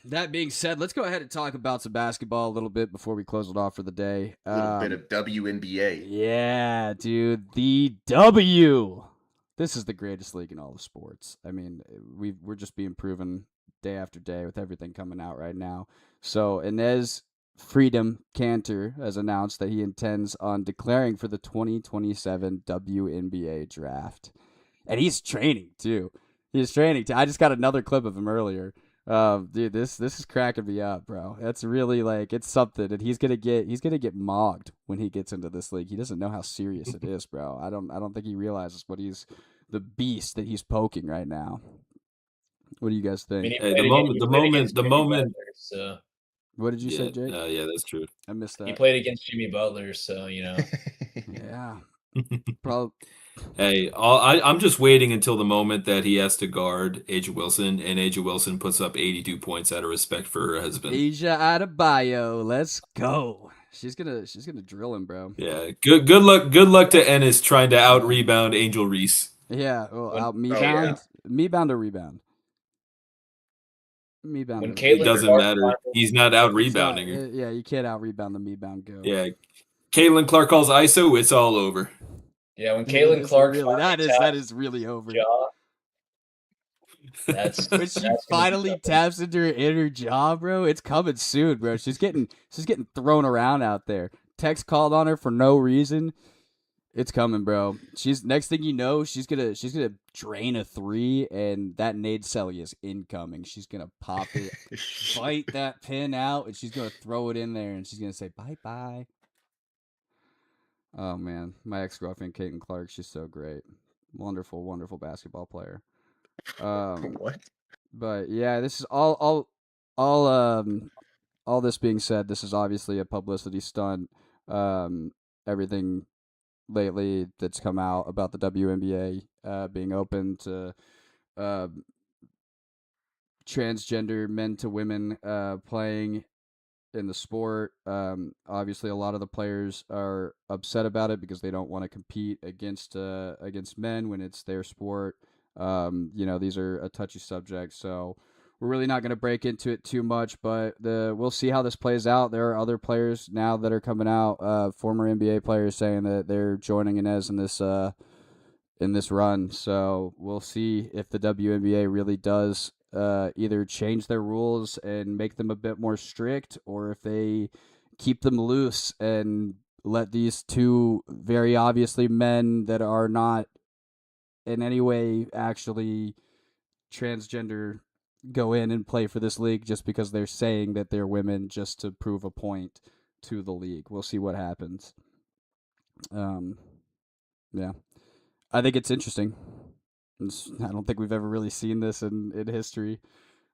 That being said, let's go ahead and talk about some basketball a little bit before we close it off for the day. A little bit of WNBA. Yeah, dude, the W. This is the greatest league in all of sports. I mean, we're just being proven day after day with everything coming out right now. So Inez Freedom Cantor has announced that he intends on declaring for the 2027 WNBA draft. And he's training, too. I just got another clip of him earlier. Dude, this is cracking me up, bro. That's really it's something, and he's gonna get mogged when he gets into this league. He doesn't know how serious it is, bro. I don't think he realizes the beast that he's poking right now. What do you guys think? The moment. What did you say, Jake? Yeah, that's true. I missed that. He played against Jimmy Butler, so Yeah. Probably. Hey, I'm just waiting until the moment that he has to guard Asia Wilson, and Asia Wilson puts up 82 points out of respect for her husband. Asia Adebayo, let's go. She's gonna drill him, bro. Yeah, good luck to Ennis trying to out rebound Angel Reese. Yeah, me bound or rebound. Me bound. It doesn't matter. He's not out rebounding her. Yeah, you can't out rebound the me bound girl. Yeah, Caitlin Clark calls ISO. It's all over. Yeah, when Caitlin Clark that is really over. When she finally taps into her inner jaw, bro, it's coming soon, bro. She's getting thrown around out there. Text called on her for no reason. It's coming, bro. She's next thing you know, she's gonna drain a 3, and that Nade Selly is incoming. She's gonna pop it, bite that pin out, and she's gonna throw it in there, and she's gonna say bye. Oh man, my ex-girlfriend Caitlin Clark, she's so great, wonderful, wonderful basketball player. What? But yeah, this is all this being said, this is obviously a publicity stunt. Everything lately that's come out about the WNBA being open to transgender men to women playing in the sport. Obviously, a lot of the players are upset about it because they don't want to compete against men when it's their sport. These are a touchy subject, so we're really not going to break into it too much. But we'll see how this plays out. There are other players now that are coming out, former NBA players saying that they're joining Inez in this run. So we'll see if the WNBA really does either change their rules and make them a bit more strict, or if they keep them loose and let these two very obviously men that are not in any way actually transgender go in and play for this league just because they're saying that they're women just to prove a point to the league. We'll see what happens. Yeah. I think it's interesting. I don't think we've ever really seen this in history.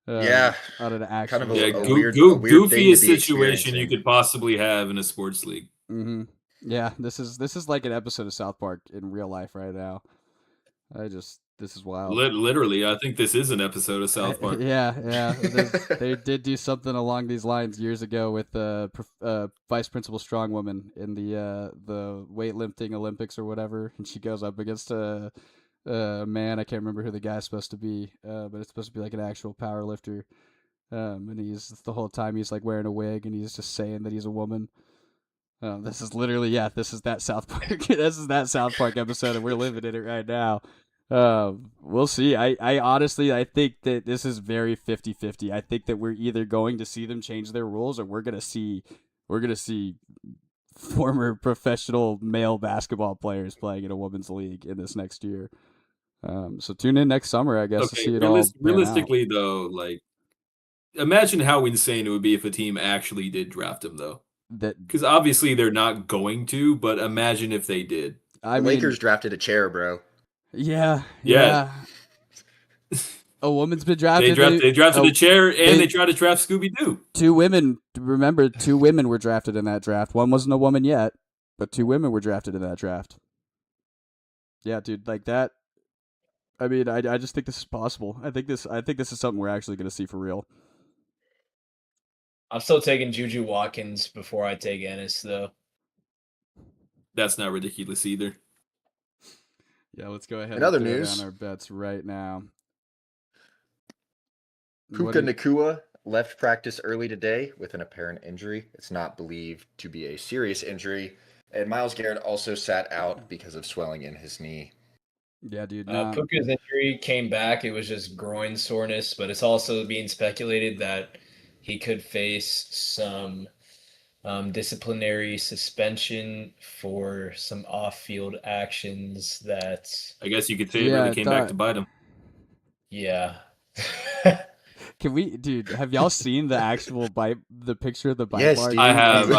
Yeah. On an actual, Kind of Yeah, a weird thing to goofiest be situation you experiencing. could possibly have in a sports league. Mm-hmm. Yeah, this is like an episode of South Park in real life right now. This is wild. Literally, I think this is an episode of South Park. Yeah. They did do something along these lines years ago with vice principal strong woman in the weightlifting Olympics or whatever, and she goes up against a man. I can't remember who the guy's supposed to be, but it's supposed to be like an actual power lifter. And he's the whole time he's like wearing a wig and he's just saying that he's a woman. This is literally, this is that South Park. This is that South Park episode, and we're living in it right now. We'll see. I honestly, I think that this is very 50-50. I think that we're either going to see them change their rules, or we're gonna see former professional male basketball players playing in a women's league in this next year. So tune in next summer, I guess, to see it all. Realistically, though, like, imagine how insane it would be if a team actually did draft him, though. Because obviously they're not going to, but imagine if they did. The Lakers drafted a chair, bro. Yeah. A woman's been drafted. They drafted a chair, and they tried to draft Scooby-Doo. Two women were drafted in that draft. One wasn't a woman yet, but 2 women were drafted in that draft. Yeah, dude, like that. I mean, I just think this is possible. I think this is something we're actually going to see for real. I'm still taking Juju Watkins before I take Ennis, though. That's not ridiculous either. Yeah, let's go ahead and throw down our bets right now. Puka Nacua left practice early today with an apparent injury. It's not believed to be a serious injury. And Myles Garrett also sat out because of swelling in his knee. Yeah, dude. Puka's injury came back. It was just groin soreness, but it's also being speculated that he could face some disciplinary suspension for some off-field actions that... I guess you could say it really came back to bite him. Yeah. Can we, dude, have y'all seen the actual the picture of the bite yes, mark? Dude. I have.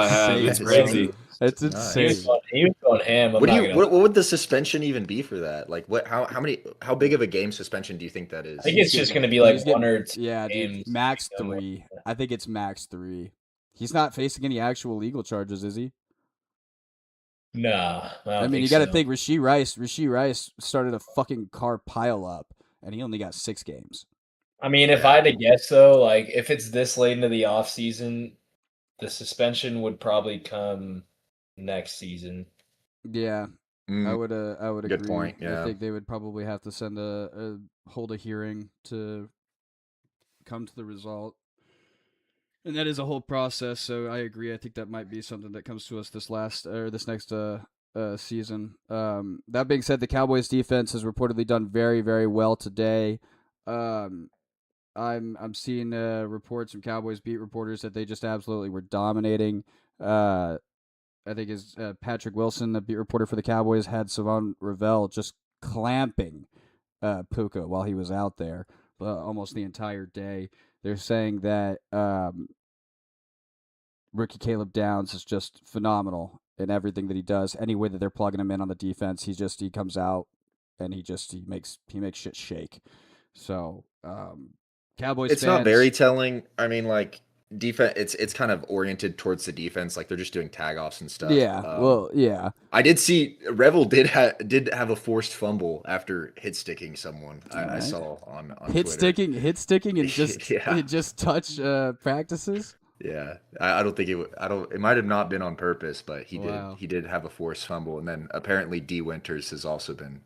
It's crazy. It's insane. He was going ham. What would the suspension even be for that? Like, how big of a game suspension do you think that is? I think it's just going to be like 1 or 2 games. Dude, max 3. Like I think it's max 3. He's not facing any actual legal charges, is he? Nah. I mean, you got to think Rashee Rice started a fucking car pileup, and he only got 6 games. I mean, if I had to guess, though, like, if it's this late into the offseason, the suspension would probably come next season. Yeah, I would agree. Good point, yeah. I think they would probably have to send hold a hearing to come to the result. And that is a whole process, so I agree. I think that might be something that comes to us this next season. That being said, the Cowboys defense has reportedly done very, very well today. I'm seeing reports from Cowboys beat reporters that they just absolutely were dominating. I think is Patrick Wilson, the beat reporter for the Cowboys, had Savon Ravel just clamping Puka while he was out there almost the entire day. They're saying that rookie Caleb Downs is just phenomenal in everything that he does. Any way that they're plugging him in on the defense, he comes out and he makes shit shake. So Cowboys. It's not very telling. I mean, like, defense. It's kind of oriented towards the defense. Like they're just doing tag offs and stuff. Yeah. Well, yeah. I did see Revel did have a forced fumble after hit sticking someone. I Alright. saw on Hit Twitter. sticking, and just Yeah. just touch practices. Yeah, I don't think I don't. It might have not been on purpose, but Wow. He did have a forced fumble, and then apparently D Winters has also been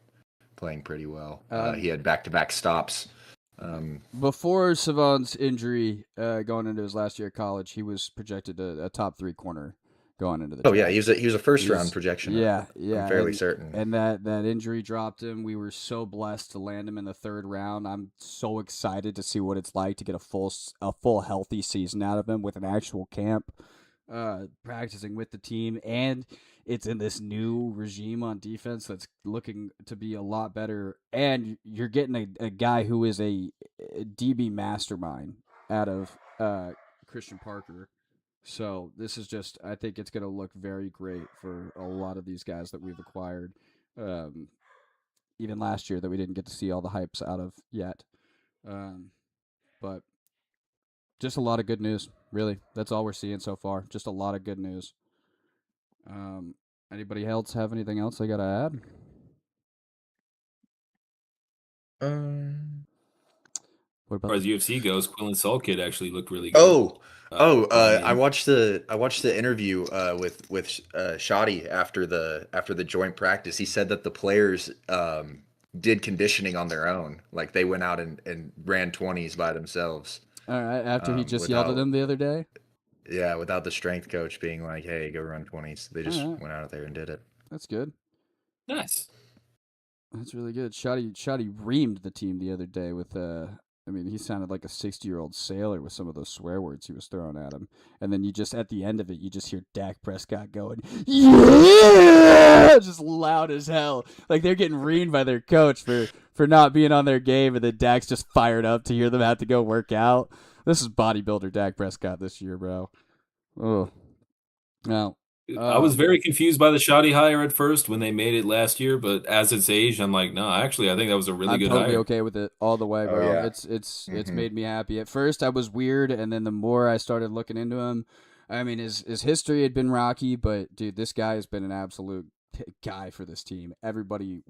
playing pretty well. He had back-to-back stops. Before Savon's injury, going into his last year of college, he was projected a top 3 corner going into the Oh yeah, draft. he was a first round projection. Yeah, I'm fairly certain. And that injury dropped him. We were so blessed to land him in the 3rd round. I'm so excited to see what it's like to get a full healthy season out of him with an actual camp, practicing with the team, and it's in this new regime on defense that's looking to be a lot better. And you're getting a guy who is a DB mastermind out of Christian Parker. So this is just, I think it's going to look very great for a lot of these guys that we've acquired. Even last year that we didn't get to see all the hypes out of yet. But just a lot of good news, really. That's all we're seeing so far. Just a lot of good news. Anybody else have anything else they got to add? What As far as UFC goes, Quillen Salkid actually looked really good. I watched the interview with Shoddy after the joint practice. He said that the players did conditioning on their own, like they went out and ran 20s by themselves. All right, after he just yelled at them the other day. Yeah, without the strength coach being like, "Hey, go run 20s." They just went out there and did it. That's good. Nice. That's really good. Shoddy reamed the team the other day with I mean, he sounded like a 60-year-old sailor with some of those swear words he was throwing at him. And then you just, at the end of it, you just hear Dak Prescott going, yeah! Just loud as hell. Like they're getting reamed by their coach for not being on their game, and then Dak's just fired up to hear them have to go work out. This is bodybuilder Dak Prescott this year, bro. Oh. Now, I was very confused by the Shoddy hire at first when they made it last year, but as it's aged, I'm like, no, actually, I think that was a really good I'm totally hire. okay with it all the way, bro. Oh, yeah. It's made me happy. At first, I was weird, and then the more I started looking into him, I mean, his history had been rocky, but dude, this guy has been an absolute guy for this team. Everybody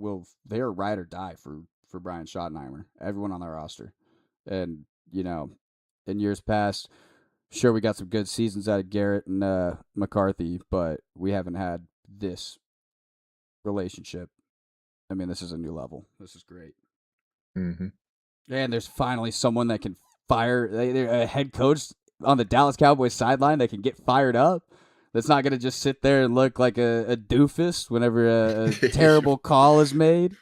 they are ride or die for Brian Schottenheimer. Everyone on their roster, and you know, in years past. Sure, we got some good seasons out of Garrett and McCarthy, but we haven't had this relationship. I mean, this is a new level. This is great. Mm-hmm. And there's finally someone that can fire a head coach on the Dallas Cowboys sideline that can get fired up. That's not going to just sit there and look like a doofus whenever a terrible call is made.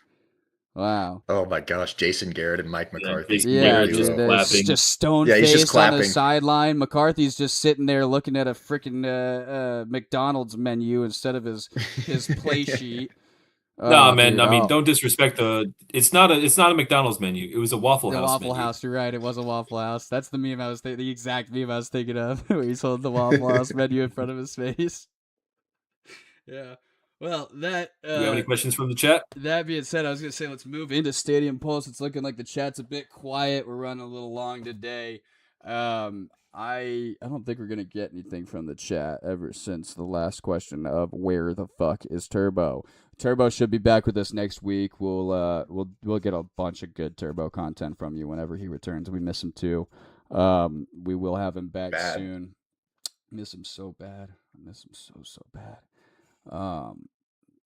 Wow. Oh my gosh, Jason Garrett and Mike McCarthy. Yeah, just clapping. Just stone faced on the sideline. McCarthy's just sitting there looking at a freaking McDonald's menu instead of his play sheet. No, man. Dude, I mean, don't disrespect the. It's not a McDonald's menu. It was a Waffle House. Waffle House. You're right. It was a Waffle House. That's the meme I was the exact meme I was thinking of, where he's holding the Waffle House menu in front of his face. Yeah. Well, that. Do you have any questions from the chat? That being said, I was gonna say let's move into Stadium Pulse. It's looking like the chat's a bit quiet. We're running a little long today. I don't think we're gonna get anything from the chat ever since the last question of where the fuck is Turbo. Turbo should be back with us next week. We'll get a bunch of good Turbo content from you whenever he returns. We miss him too. We will have him back soon. Miss him so bad. I miss him so bad.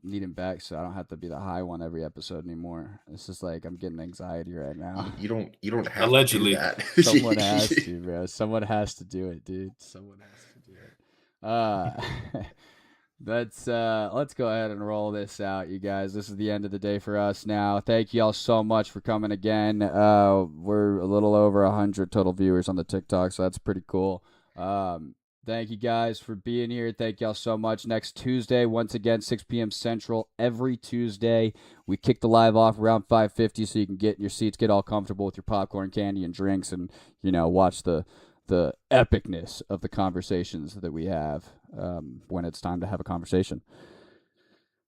Need him back so I don't have to be the high one every episode anymore. It's just like I'm getting anxiety right now. You don't have allegedly to do that. Someone has to, bro. Someone has to do it, dude. Someone has to do it. Let's go ahead and roll this out, you guys. This is the end of the day for us now. Thank you all so much for coming again. We're a little over 100 total viewers on the TikTok, so that's pretty cool. Thank you guys for being here. Thank y'all so much. Next Tuesday, once again, 6 p.m. Central, every Tuesday. We kick the live off around 5:50 so you can get in your seats, get all comfortable with your popcorn, candy, and drinks, and, watch the epicness of the conversations that we have when it's time to have a conversation.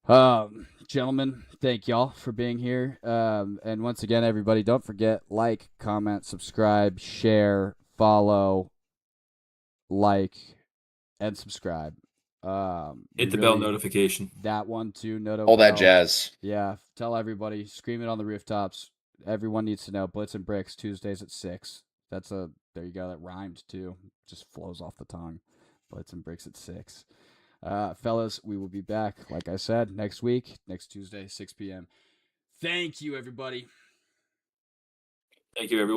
Gentlemen, thank y'all for being here. And once again, everybody, don't forget, like, comment, subscribe, share, follow, like, and subscribe. Hit the bell notification. That one too. Noto All that bell. jazz. Yeah, tell everybody. Scream it on the rooftops. Everyone needs to know. Blitz and Bricks Tuesdays at 6. There you go. That rhymed too. Just flows off the tongue. Blitz and Bricks at 6. Fellas, we will be back, like I said, next week, next Tuesday, 6 p.m. Thank you, everybody. Thank you, everyone.